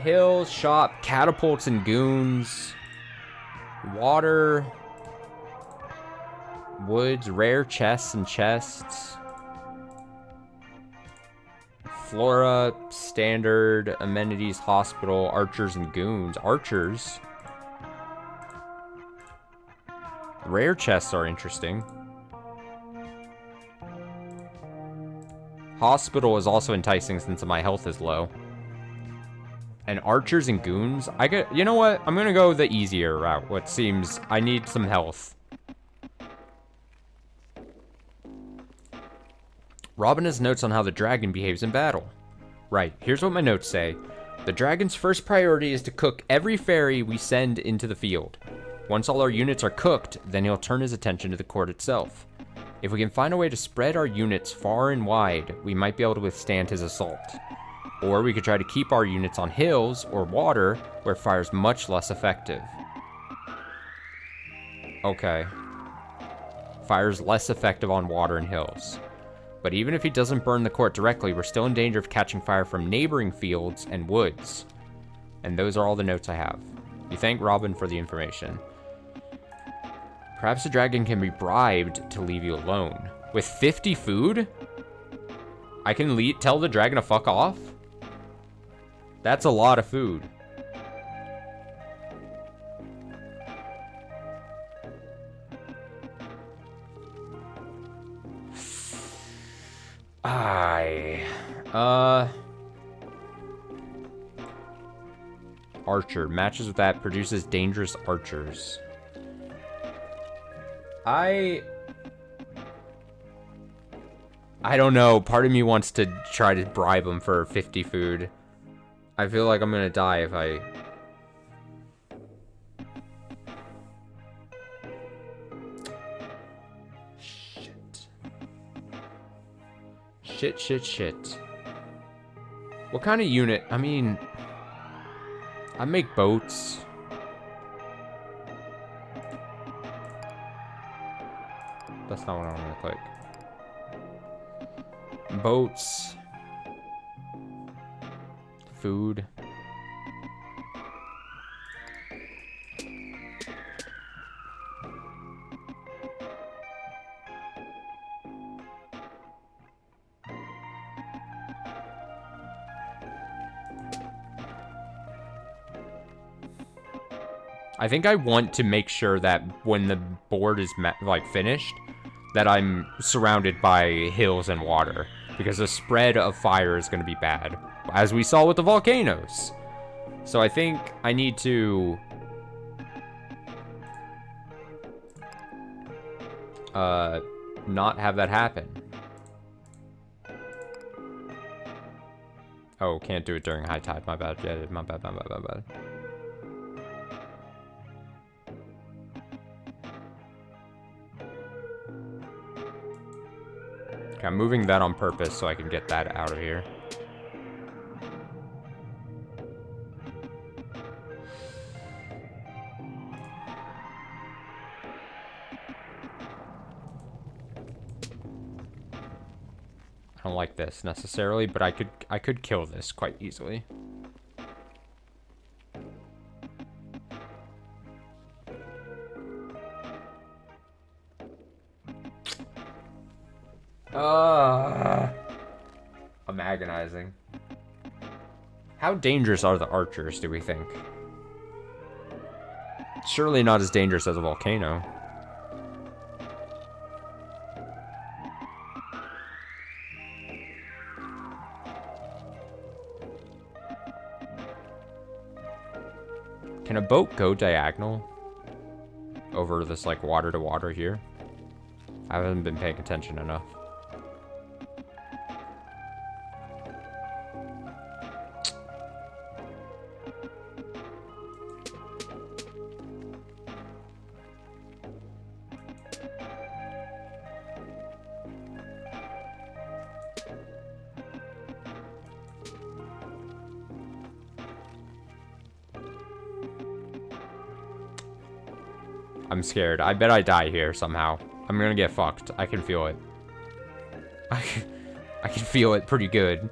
Hills, shop, catapults and goons, water, woods, rare chests and chests, flora, standard, amenities, hospital, archers and goons. Archers? Rare chests are interesting. Hospital is also enticing since my health is low. And archers and goons, you know what? I'm gonna go the easier route. What seems, I need some health. Robin has notes on how the dragon behaves in battle. Right, here's what my notes say. The dragon's first priority is to cook every fairy we send into the field. Once all our units are cooked, then he'll turn his attention to the court itself. If we can find a way to spread our units far and wide, we might be able to withstand his assault. Or we could try to keep our units on hills or water where fire's much less effective. Okay. Fire's less effective on water and hills. But even if he doesn't burn the court directly, we're still in danger of catching fire from neighboring fields and woods. And those are all the notes I have. You thank Robin for the information. Perhaps the dragon can be bribed to leave you alone. With 50 food? I can tell the dragon to fuck off? That's a lot of food. Archer. Matches with that, produces dangerous archers. I don't know. Part of me wants to try to bribe him for 50 food. I feel like I'm gonna die if I... Shit. What kind of unit? I mean... I make boats. That's not what I'm gonna click. Boats. Food. I think I want to make sure that when the board is finished, that I'm surrounded by hills and water, because the spread of fire is going to be bad, as we saw with the volcanoes. So I think I need to not have that happen. Oh, can't do it during high tide. My bad. Yeah, my bad. Okay, I'm moving that on purpose so I can get that out of here. don't like this necessarily, but I could kill this quite easily. I'm agonizing. How dangerous are the archers, do we think? Surely not as dangerous as a volcano. Can a boat go diagonal over this, like, water to water here? I haven't been paying attention enough. I'm scared. I bet I die here somehow. I'm gonna get fucked. I can feel it. I can feel it pretty good.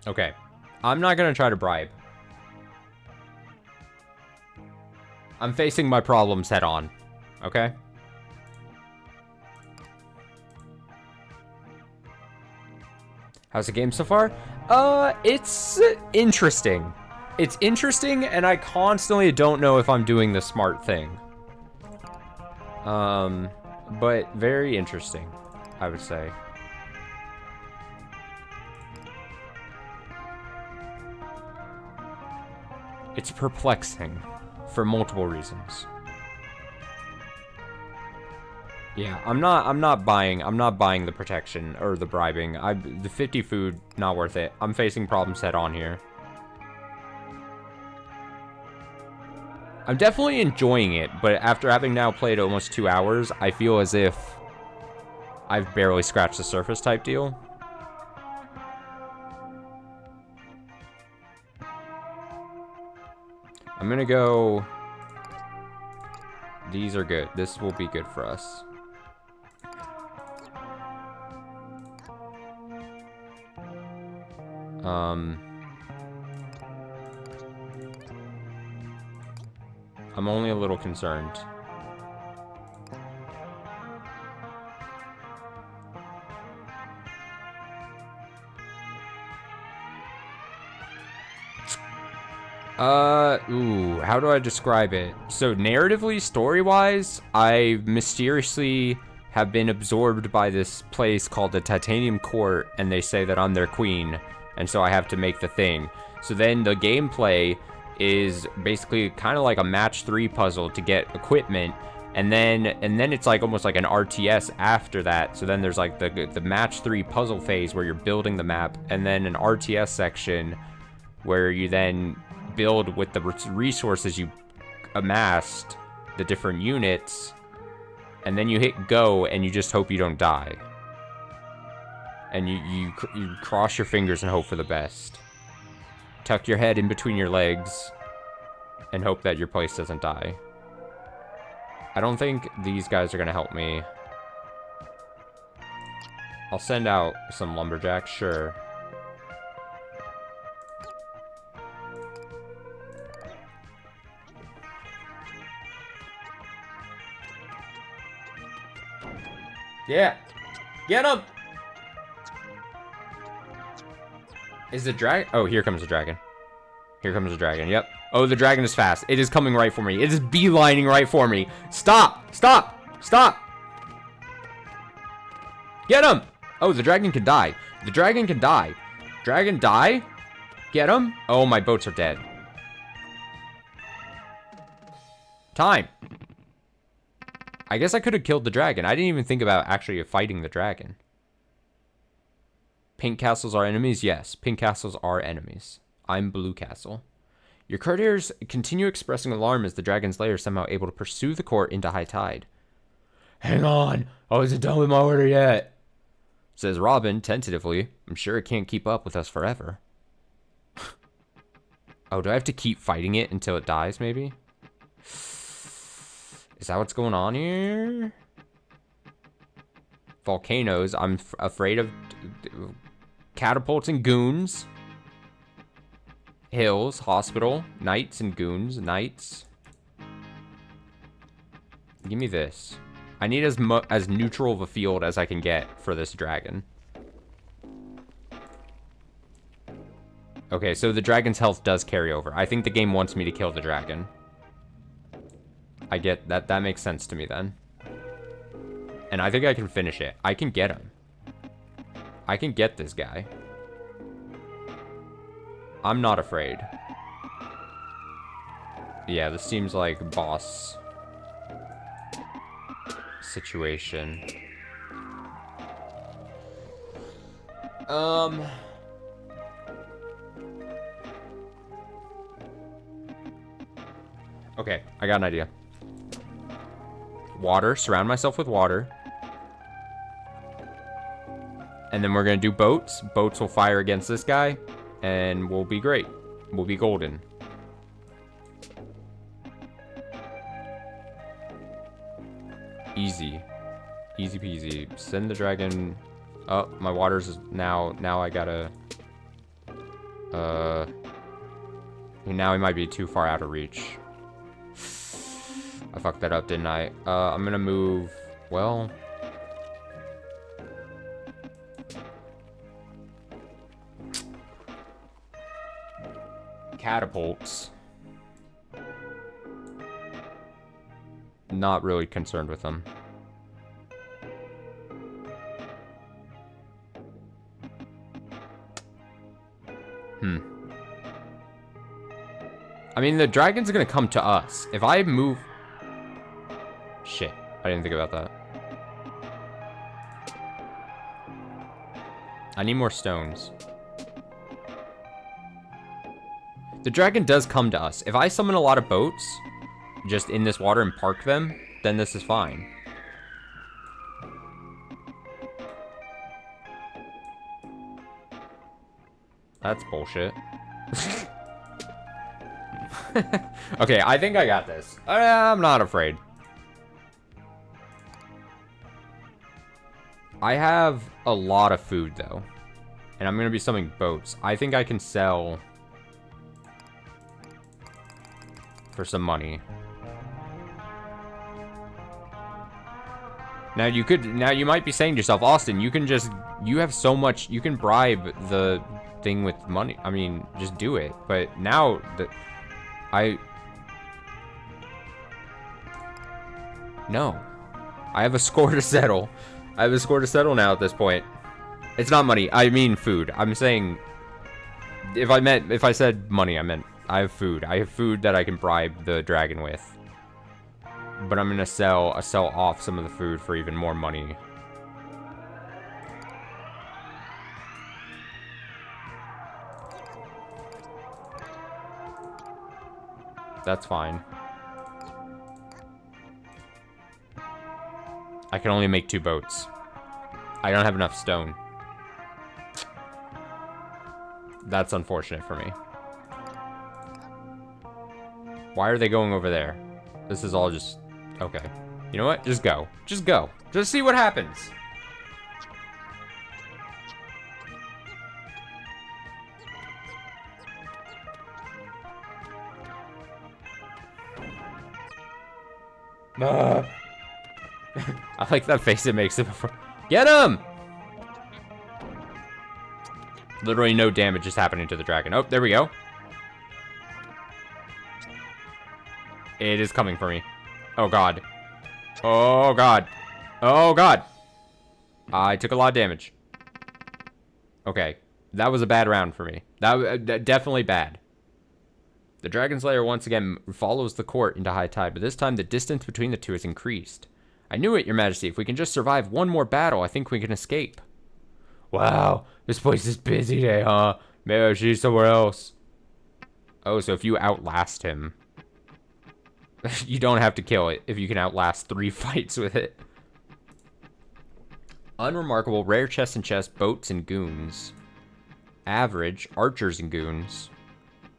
Okay. I'm not gonna try to bribe. I'm facing my problems head on. Okay? How's the game so far? It's interesting. It's interesting, and I constantly don't know if I'm doing the smart thing. But very interesting, I would say. It's perplexing for multiple reasons. Yeah, I'm not buying the protection or the bribing. The 50 food, not worth it. I'm facing problems head on here. I'm definitely enjoying it, but after having now played almost 2 hours, I feel as if I've barely scratched the surface type deal. I'm gonna go... These are good. This will be good for us. I'm only a little concerned. Ooh, how do I describe it? So narratively, story-wise, I mysteriously have been absorbed by this place called the Titanium Court, and they say that I'm their queen, and so I have to make the thing. So then the gameplay is basically kind of like a match 3 puzzle to get equipment, and then it's like almost like an RTS after that. So then there's like the match 3 puzzle phase where you're building the map, and then an RTS section where you then build with the resources you amassed, the different units, and then you hit go and you just hope you don't die. And you cross your fingers and hope for the best. Tuck your head in between your legs and hope that your place doesn't die. I don't think these guys are gonna help me. I'll send out some lumberjacks, sure. Yeah. Get him! Is the dragon? Oh, here comes the dragon. Here comes the dragon. Yep. Oh, the dragon is fast. It is coming right for me. It is beelining right for me. Stop! Stop! Stop! Get him! Oh, the dragon can die. The dragon can die. Dragon die? Get him? Oh, my boats are dead. Time. I guess I could have killed the dragon. I didn't even think about actually fighting the dragon. Pink castles are enemies? Yes, pink castles are enemies. I'm blue castle. Your courtiers continue expressing alarm as the dragon's lair is somehow able to pursue the court into high tide. Hang on, I wasn't done with my order yet, says Robin tentatively. I'm sure it can't keep up with us forever. Oh, do I have to keep fighting it until it dies, maybe? Is that what's going on here? Volcanoes. I'm afraid of catapults and goons. Hills, hospital, knights and goons, knights. Give me this. I need as neutral of a field as I can get for this dragon. Okay, so the dragon's health does carry over. I think the game wants me to kill the dragon. I get that. That makes sense to me then. And I think I can finish it. I can get him. I can get this guy. I'm not afraid. Yeah, this seems like boss situation. Okay, I got an idea. Water, surround myself with water. And then we're gonna do boats. Boats will fire against this guy. And we'll be great. We'll be golden. Easy. Easy peasy. Send the dragon. Oh, my water's now I gotta... Now he might be too far out of reach. I fucked that up, didn't I? I'm gonna move... Well... Catapults. Not really concerned with them. I mean, the dragon's gonna come to us. If I move... Shit. I didn't think about that. I need more stones. The dragon does come to us. If I summon a lot of boats just in this water and park them, then this is fine. That's bullshit. Okay, I think I got this. I'm not afraid. I have a lot of food, though. And I'm going to be summoning boats. I think I can sell... for some money. Now you might be saying to yourself, Austin, you have so much, you can bribe the thing with money. I mean, just do it. But now no. I have a score to settle. I have a score to settle now at this point. It's not money, I mean food. I'm saying, if I said money, I meant I have food. I have food that I can bribe the dragon with. But I'm gonna sell off some of the food for even more money. That's fine. I can only make 2 boats. I don't have enough stone. That's unfortunate for me. Why are they going over there? This is all just... Okay. You know what? Just go. Just go. Just see what happens. I like that face it makes it before. Get him! Literally no damage is happening to the dragon. Oh, there we go. It is coming for me. Oh, God. Oh, God. Oh, God. I took a lot of damage. Okay. That was a bad round for me. That definitely bad. The dragon's lair once again follows the court into high tide, but this time the distance between the two has increased. I knew it, Your Majesty. If we can just survive one more battle, I think we can escape. Wow. This place is busy today, huh? Maybe I should be somewhere else. Oh, so if you outlast him, you don't have to kill it if you can outlast 3 fights with it. Unremarkable, rare chests and chests, boats and goons. Average, archers and goons.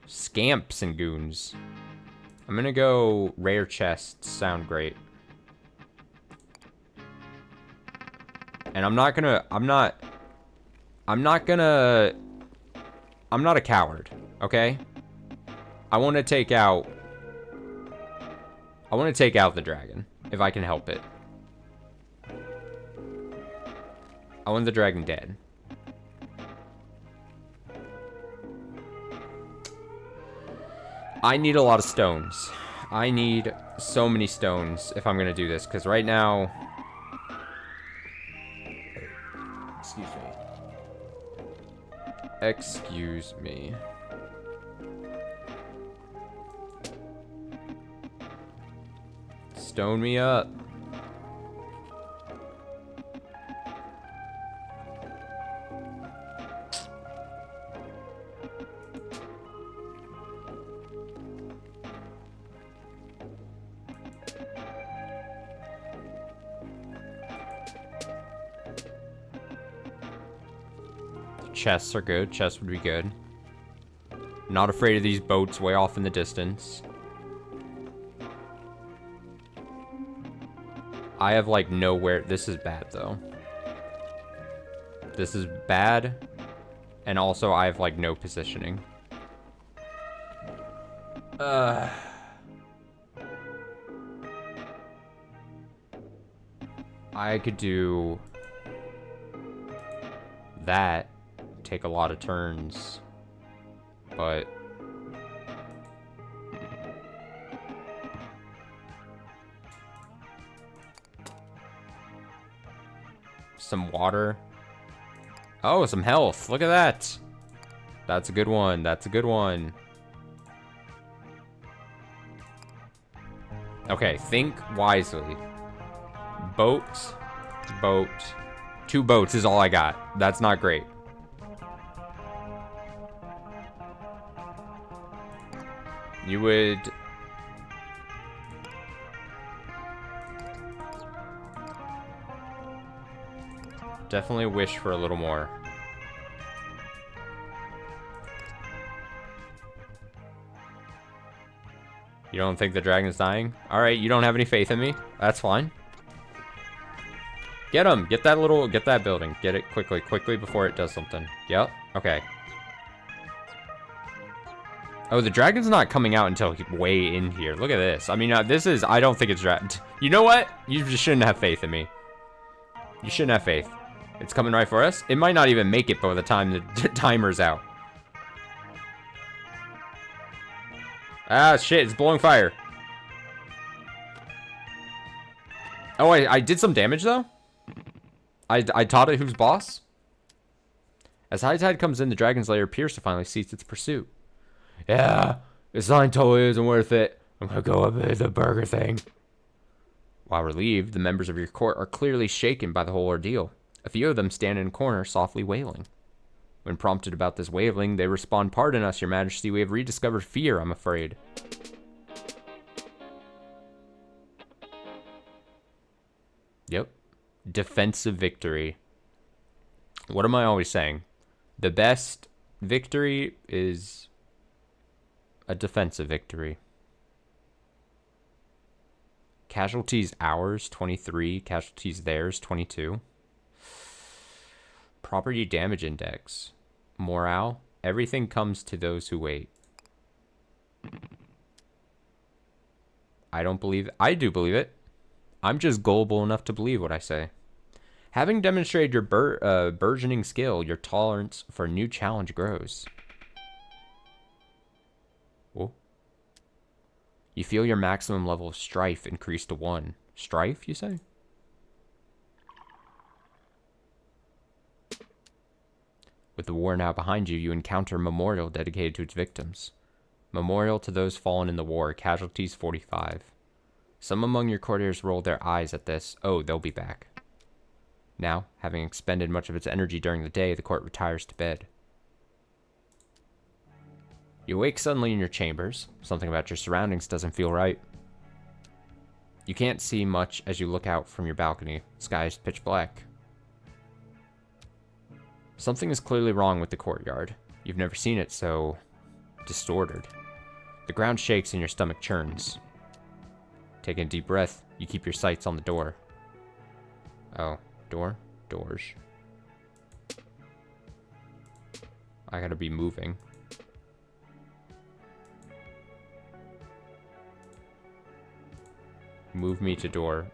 Scamps and goons. I'm gonna go rare chests, sound great. And I'm not a coward, okay? I want to take out the dragon, if I can help it. I want the dragon dead. I need a lot of stones. I need so many stones if I'm gonna do this, because right now... Excuse me. Stone me up. Chests are good. Chests would be good. Not afraid of these boats way off in the distance. I have like nowhere. This is bad though. This is bad. And also I have like no positioning. I could do that. Take a lot of turns. But some water. Oh, some health. Look at that. That's a good one. That's a good one. Okay, think wisely. Boat. Boat. 2 boats is all I got. That's not great. You would... definitely wish for a little more. You don't think the dragon's dying? Alright, you don't have any faith in me? That's fine. Get him! Get that building. Get it quickly before it does something. Yep, okay. Oh, the dragon's not coming out until way in here. Look at this. I mean, I don't think it's You know what? You just shouldn't have faith in me. You shouldn't have faith. It's coming right for us. It might not even make it by the time the timer's out. Ah, shit, it's blowing fire. Oh, I did some damage, though. I taught it who's boss. As high tide comes in, the dragon's lair appears to finally cease its pursuit. Yeah, this line totally isn't worth it. I'm gonna go up with the burger thing. While relieved, the members of your court are clearly shaken by the whole ordeal. A few of them stand in a corner, softly wailing. When prompted about this wailing, they respond, "Pardon us, your majesty, we have rediscovered fear, I'm afraid." Yep. Defensive victory. What am I always saying? The best victory is a defensive victory. Casualties ours, 23. Casualties theirs, 22. Property damage index. Morale. Everything comes to those who wait. I don't believe... I do believe it. I'm just gullible enough to believe what I say. Having demonstrated your burgeoning skill, your tolerance for a new challenge grows. Whoa. You feel your maximum level of strife increase to 1. Strife, you say? With the war now behind you, you encounter a memorial dedicated to its victims. Memorial to those fallen in the war, casualties 45. Some among your courtiers roll their eyes at this. Oh, they'll be back. Now, having expended much of its energy during the day, the court retires to bed. You awake suddenly in your chambers. Something about your surroundings doesn't feel right. You can't see much as you look out from your balcony. The sky is pitch black. Something is clearly wrong with the courtyard. You've never seen it so distorted. The ground shakes and your stomach churns. Taking a deep breath, you keep your sights on the door. Oh, door? Doors. I gotta be moving. Move me to door.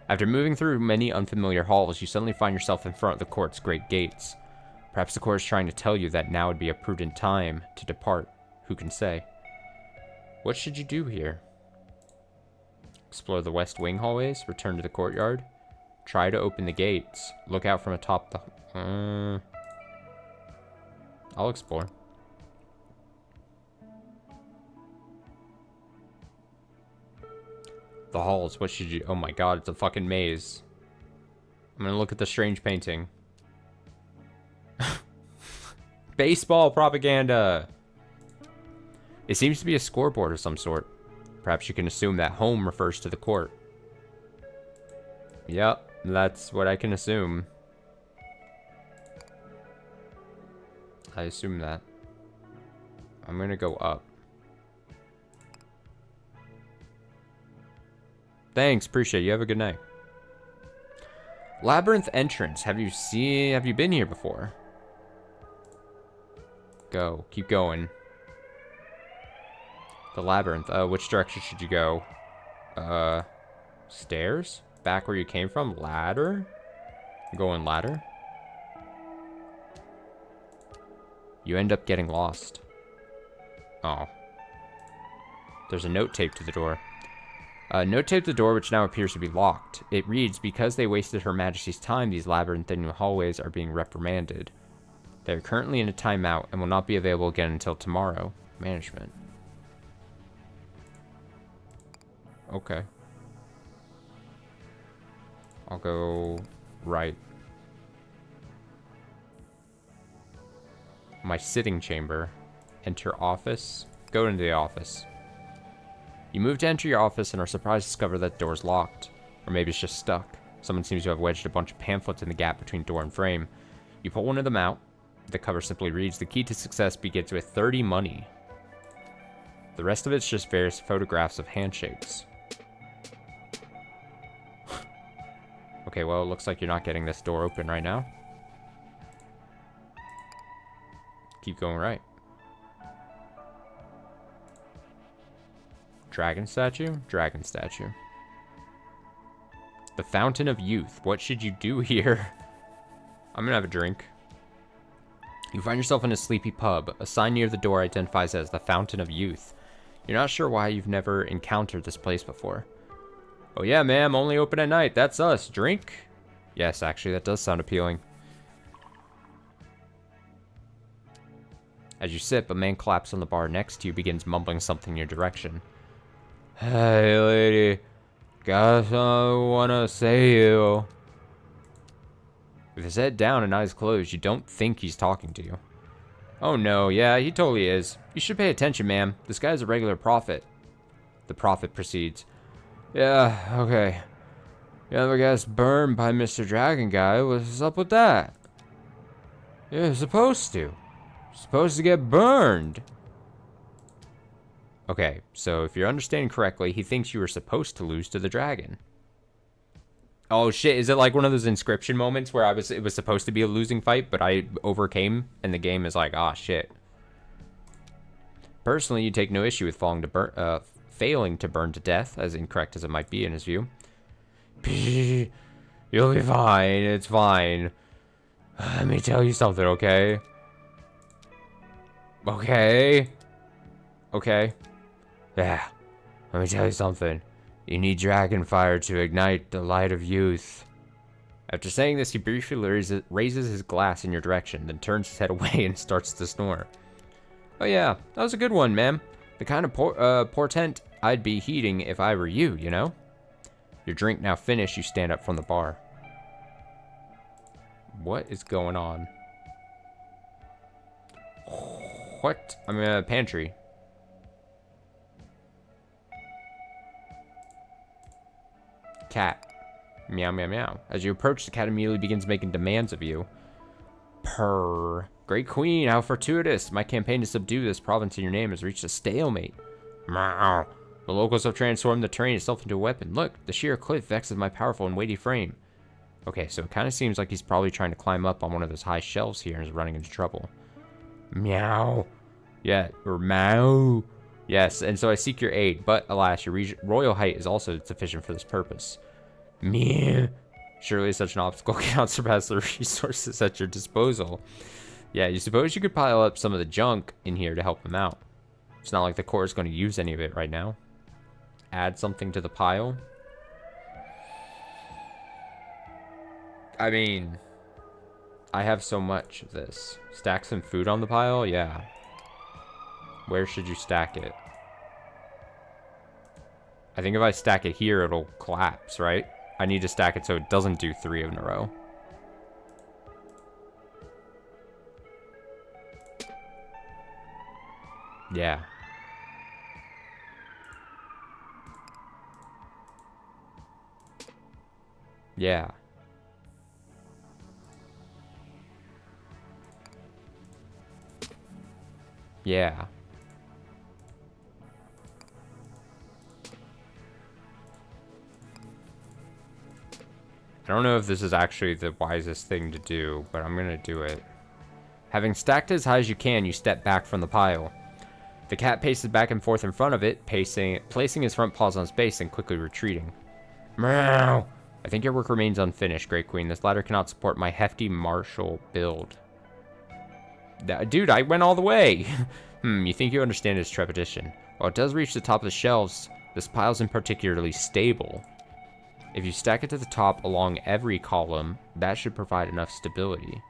After moving through many unfamiliar halls, you suddenly find yourself in front of the court's great gates. Perhaps the court is trying to tell you that now would be a prudent time to depart. Who can say? What should you do here? Explore the west wing hallways, return to the courtyard, try to open the gates, look out from atop the... I'll explore. The halls, what should you... Oh my god, it's a fucking maze. I'm gonna look at the strange painting. Baseball propaganda! It seems to be a scoreboard of some sort. Perhaps you can assume that home refers to the court. Yep, that's what I can assume. I assume that. I'm gonna go up. Thanks, appreciate it. You have a good night. Labyrinth entrance. Have you been here before? Go. Keep going. The labyrinth. Which direction should you go? Stairs? Back where you came from? Ladder? Going ladder? You end up getting lost. Oh. There's a note taped to the door. Note taped to the door, which now appears to be locked. It reads, because they wasted Her Majesty's time, these labyrinthine hallways are being reprimanded. They are currently in a timeout and will not be available again until tomorrow. Management. Okay. I'll go right. My sitting chamber. Enter office. Go into the office. You move to enter your office and are surprised to discover that the door is locked. Or maybe it's just stuck. Someone seems to have wedged a bunch of pamphlets in the gap between door and frame. You pull one of them out. The cover simply reads, the key to success begins with 30 money. The rest of it's just various photographs of handshakes. Okay, well, it looks like you're not getting this door open right now. Keep going right. Dragon statue? Dragon statue. The Fountain of Youth. What should you do here? I'm gonna have a drink. You find yourself in a sleepy pub. A sign near the door identifies it as the Fountain of Youth. You're not sure why you've never encountered this place before. Oh yeah, ma'am, only open at night. That's us. Drink? Yes, actually, that does sound appealing. As you sip, a man claps on the bar next to you, begins mumbling something in your direction. Hey, lady. Got something I wanna say to you. With his head down and eyes closed, you don't think he's talking to you. Oh no, yeah, he totally is. You should pay attention, ma'am. This guy's a regular prophet. The prophet proceeds. Yeah, okay. You ever gets burned by Mr. Dragon Guy? What's up with that? You're supposed to. Supposed to get burned. Okay, so if you're understanding correctly, he thinks you were supposed to lose to the dragon. Oh shit, is it like one of those inscription moments where it was supposed to be a losing fight, but I overcame, and the game is like, ah, shit. Personally, you take no issue with failing to burn to death, as incorrect as it might be in his view. You'll be fine, it's fine. Let me tell you something, okay? Okay? Okay. Yeah, let me tell you something. You need dragon fire to ignite the light of youth. After saying this, he briefly raises his glass in your direction, then turns his head away and starts to snore. Oh yeah, that was a good one, ma'am. The kind of portent I'd be heeding if I were you, you know? Your drink now finished, you stand up from the bar. What is going on? What? I'm in a pantry. Cat. Meow, meow, meow. As you approach, the cat immediately begins making demands of you. Purr. Great Queen, how fortuitous. My campaign to subdue this province in your name has reached a stalemate. Meow. The locals have transformed the terrain itself into a weapon. Look, the sheer cliff vexes my powerful and weighty frame. Okay, so it kind of seems like he's probably trying to climb up on one of those high shelves here and is running into trouble. Meow. Yeah, or meow. Yes, and so I seek your aid, but alas, your royal height is also sufficient for this purpose. Meow. Surely such an obstacle cannot surpass the resources at your disposal. Yeah, you suppose you could pile up some of the junk in here to help him out. It's not like the core is going to use any of it right now. Add something to the pile. I mean, I have so much of this. Stack some food on the pile? Yeah. Where should you stack it? I think if I stack it here, it'll collapse, right? I need to stack it so it doesn't do 3 in a row. Yeah. Yeah. Yeah. I don't know if this is actually the wisest thing to do, but I'm gonna do it. Having stacked as high as you can, you step back from the pile. The cat paces back and forth in front of it, placing his front paws on its base and quickly retreating. Meow! I think your work remains unfinished, Great Queen. This ladder cannot support my hefty martial build. Dude, I went all the way! You think you understand his trepidation. While it does reach the top of the shelves, this pile isn't particularly stable. If you stack it to the top along every column, that should provide enough stability.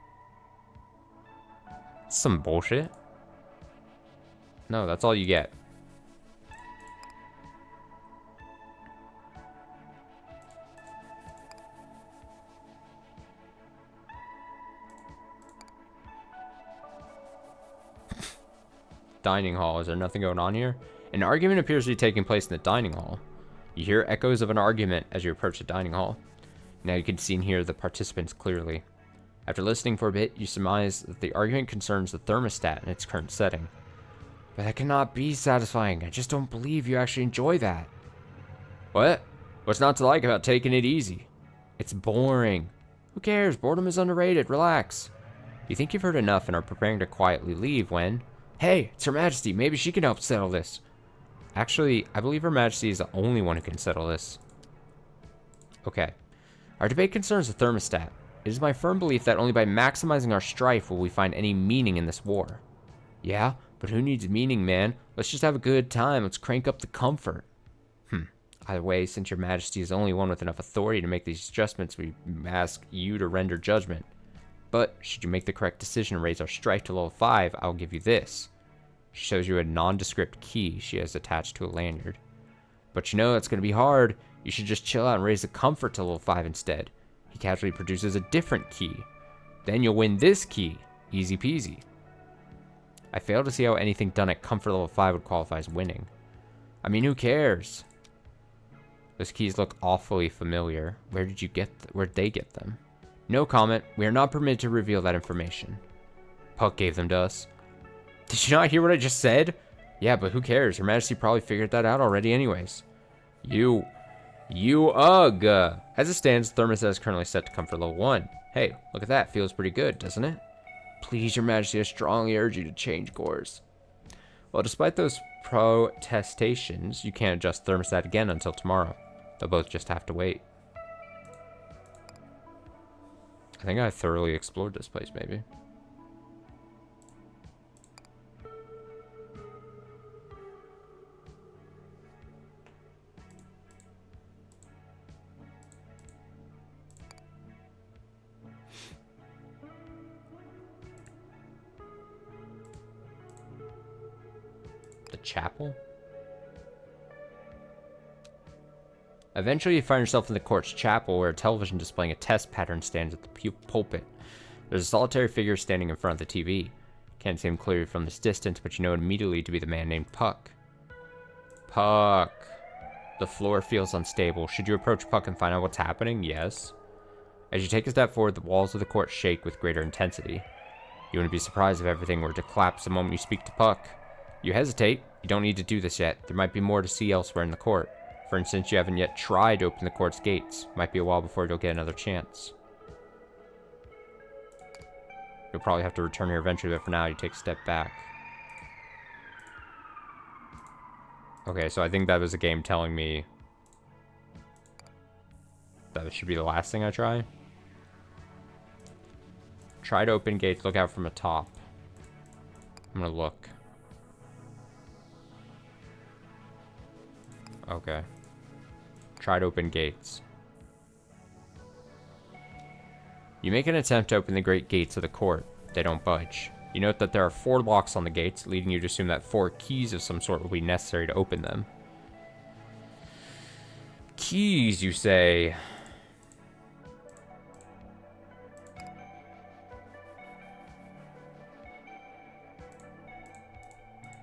Some bullshit. No, that's all you get. Dining hall. Is there nothing going on here? An argument appears to be taking place in the dining hall. You hear echoes of an argument as you approach the dining hall. Now you can see and hear the participants clearly. After listening for a bit, you surmise that the argument concerns the thermostat in its current setting. But that cannot be satisfying. I just don't believe you actually enjoy that. What? What's not to like about taking it easy? It's boring. Who cares? Boredom is underrated. Relax. You think you've heard enough and are preparing to quietly leave when... Hey, it's Her Majesty. Maybe she can help settle this. Actually, I believe Her Majesty is the only one who can settle this. Okay. Our debate concerns the thermostat. It is my firm belief that only by maximizing our strife will we find any meaning in this war. Yeah, but who needs meaning, man? Let's just have a good time. Let's crank up the comfort. Either way, since Your Majesty is the only one with enough authority to make these adjustments, we ask you to render judgment. But, should you make the correct decision and raise our strife to level 5, I'll give you this. She shows you a nondescript key she has attached to a lanyard. But you know that's going to be hard. You should just chill out and raise the comfort to level 5 instead. He casually produces a different key. Then you'll win this key. Easy peasy. I fail to see how anything done at comfort level 5 would qualify as winning. I mean, who cares? Those keys look awfully familiar. Where'd they get them? No comment. We are not permitted to reveal that information. Puck gave them to us. Did you not hear what I just said? Yeah, but who cares? Her Majesty probably figured that out already anyways. You ugh. As it stands, the thermostat is currently set to comfort level 1. Hey, look at that. Feels pretty good, doesn't it? Please, Your Majesty, I strongly urge you to change course. Well, despite those protestations, you can't adjust the thermostat again until tomorrow. They'll both just have to wait. I think I thoroughly explored this place, maybe. The chapel? Eventually, you find yourself in the court's chapel, where a television displaying a test pattern stands at the pulpit. There's a solitary figure standing in front of the TV. Can't see him clearly from this distance, but you know immediately to be the man named Puck. Puck. The floor feels unstable. Should you approach Puck and find out what's happening? Yes. As you take a step forward, the walls of the court shake with greater intensity. You wouldn't be surprised if everything were to collapse the moment you speak to Puck. You hesitate. You don't need to do this yet. There might be more to see elsewhere in the court. For instance, you haven't yet tried to open the court's gates. Might be a while before you'll get another chance. You'll probably have to return here eventually, but for now, you take a step back. Okay, so I think that was a game telling me that should be the last thing I try. Try to open gates. Look out from the top. I'm gonna look. Okay. Try to open gates. You make an attempt to open the great gates of the court. They don't budge. You note that there are 4 locks on the gates, leading you to assume that 4 keys of some sort will be necessary to open them. Keys, you say?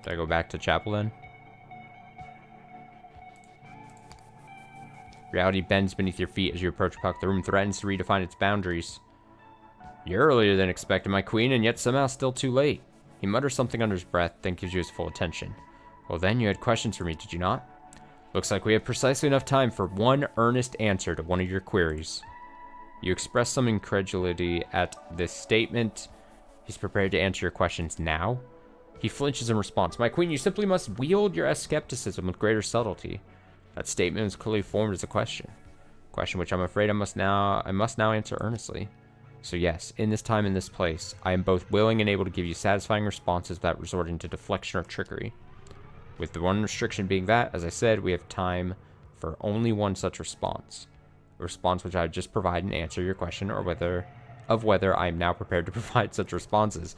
Did I go back to chapel then? Reality bends beneath your feet as you approach Puck. The room threatens to redefine its boundaries. You're earlier than expected, my queen, and yet somehow still too late. He mutters something under his breath, then gives you his full attention. Well then, you had questions for me, did you not? Looks like we have precisely enough time for one earnest answer to one of your queries. You express some incredulity at this statement. He's prepared to answer your questions now. He flinches in response. My queen, you simply must wield your skepticism with greater subtlety. That statement was clearly formed as a question. A question which I'm afraid I must now answer earnestly. So yes, in this time and this place, I am both willing and able to give you satisfying responses without resorting to deflection or trickery. With the one restriction being that, as I said, we have time for only one such response. A response which I would just provide and answer your question, or whether I am now prepared to provide such responses.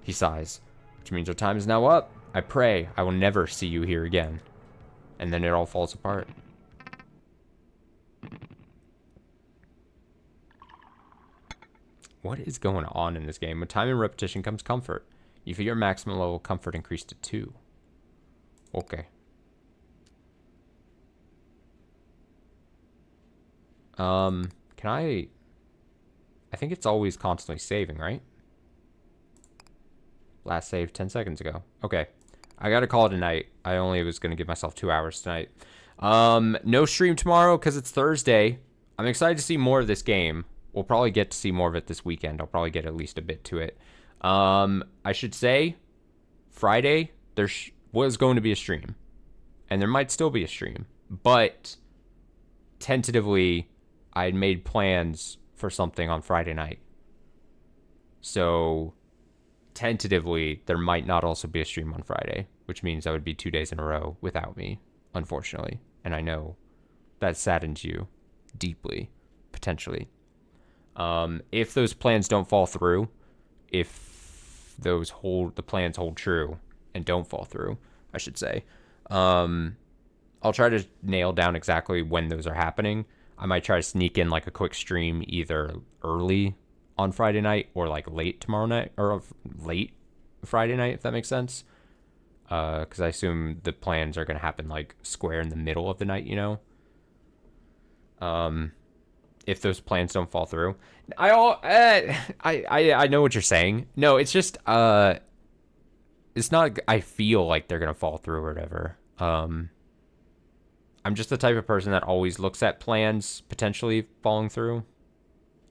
He sighs, which means our time is now up. I pray I will never see you here again. And then it all falls apart. What is going on in this game? With time and repetition comes comfort. You feel your maximum level of comfort increase to 2. Okay. Can I think it's always constantly saving, right? Last save 10 seconds ago. Okay. I gotta call it a night. I only was gonna give myself 2 hours tonight. No stream tomorrow because it's Thursday. I'm excited to see more of this game. We'll probably get to see more of it this weekend. I'll probably get at least a bit to it. I should say, Friday, there was going to be a stream. And there might still be a stream. But, tentatively, I had made plans for something on Friday night. So, tentatively, there might not also be a stream on Friday. Which means that would be 2 days in a row without me, unfortunately. And I know that saddens you deeply, potentially. If those plans don't fall through, if the plans hold true and don't fall through, I should say, I'll try to nail down exactly when those are happening. I might try to sneak in like a quick stream either early on Friday night or like late tomorrow night, or late Friday night, if that makes sense. Because I assume the plans are going to happen like square in the middle of the night, you know? If those plans don't fall through. I know what you're saying. No, it's just, it's not, I feel like they're going to fall through or whatever. I'm just the type of person that always looks at plans potentially falling through.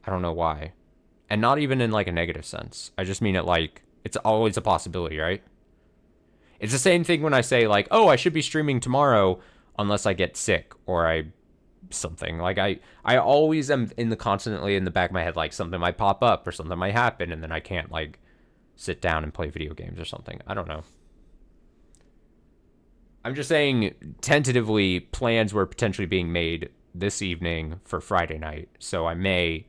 I don't know why. And not even in like a negative sense. I just mean it like, it's always a possibility, right? It's the same thing when I say like, oh, I should be streaming tomorrow unless I get sick or something. Like I always am constantly in the back of my head, like something might pop up or something might happen and then I can't like sit down and play video games or something. I don't know. I'm just saying tentatively plans were potentially being made this evening for Friday night. So I may,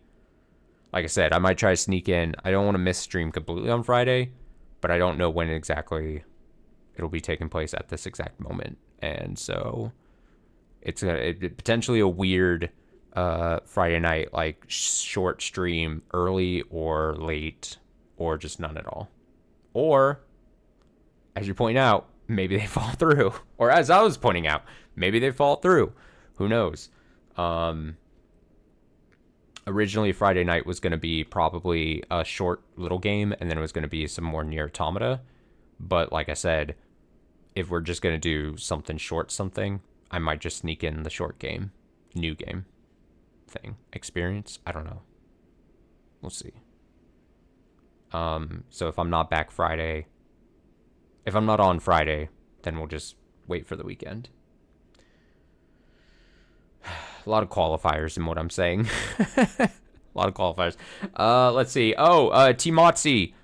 like I said, I might try to sneak in. I don't want to miss stream completely on Friday, but I don't know when exactly it'll be taking place at this exact moment. And so it's potentially a weird Friday night, like short stream, early or late, or just none at all. Or, as you point out, maybe they fall through. Or as I was pointing out, maybe they fall through. Who knows? Originally, Friday night was going to be probably a short little game, and then it was going to be some more Nier Automata. But like I said, if we're just going to do something short I might just sneak in the short game, new game thing. Experience? I don't know. We'll see. So if I'm not back Friday, if I'm not on Friday, then we'll just wait for the weekend. A lot of qualifiers in what I'm saying. A lot of qualifiers. Let's see. Oh, Timotzi.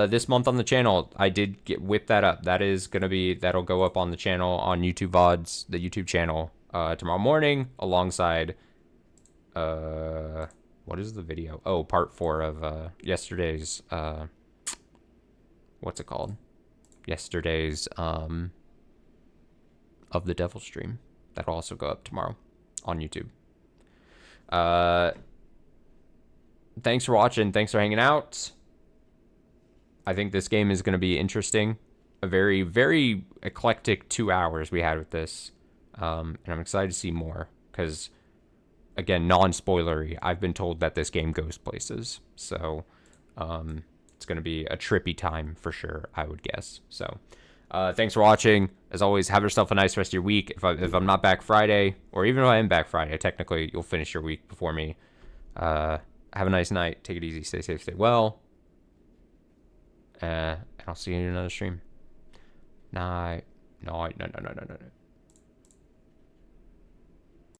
This month on the channel, I did whip that up. That is gonna be, that'll go up on the channel on YouTube VODs, the YouTube channel, tomorrow morning, alongside, what is the video? Oh, part 4 of, yesterday's, what's it called? Yesterday's, of the Devil stream. That'll also go up tomorrow on YouTube. Thanks for watching. Thanks for hanging out. I think this game is going to be interesting. A very, very eclectic 2 hours we had with this. And I'm excited to see more. Because, again, non-spoilery, I've been told that this game goes places. So, it's going to be a trippy time for sure, I would guess. So, thanks for watching. As always, have yourself a nice rest of your week. If I'm not back Friday, or even if I am back Friday, technically you'll finish your week before me. Have a nice night. Take it easy. Stay safe. Stay well. And I'll see you in another stream. Night. No.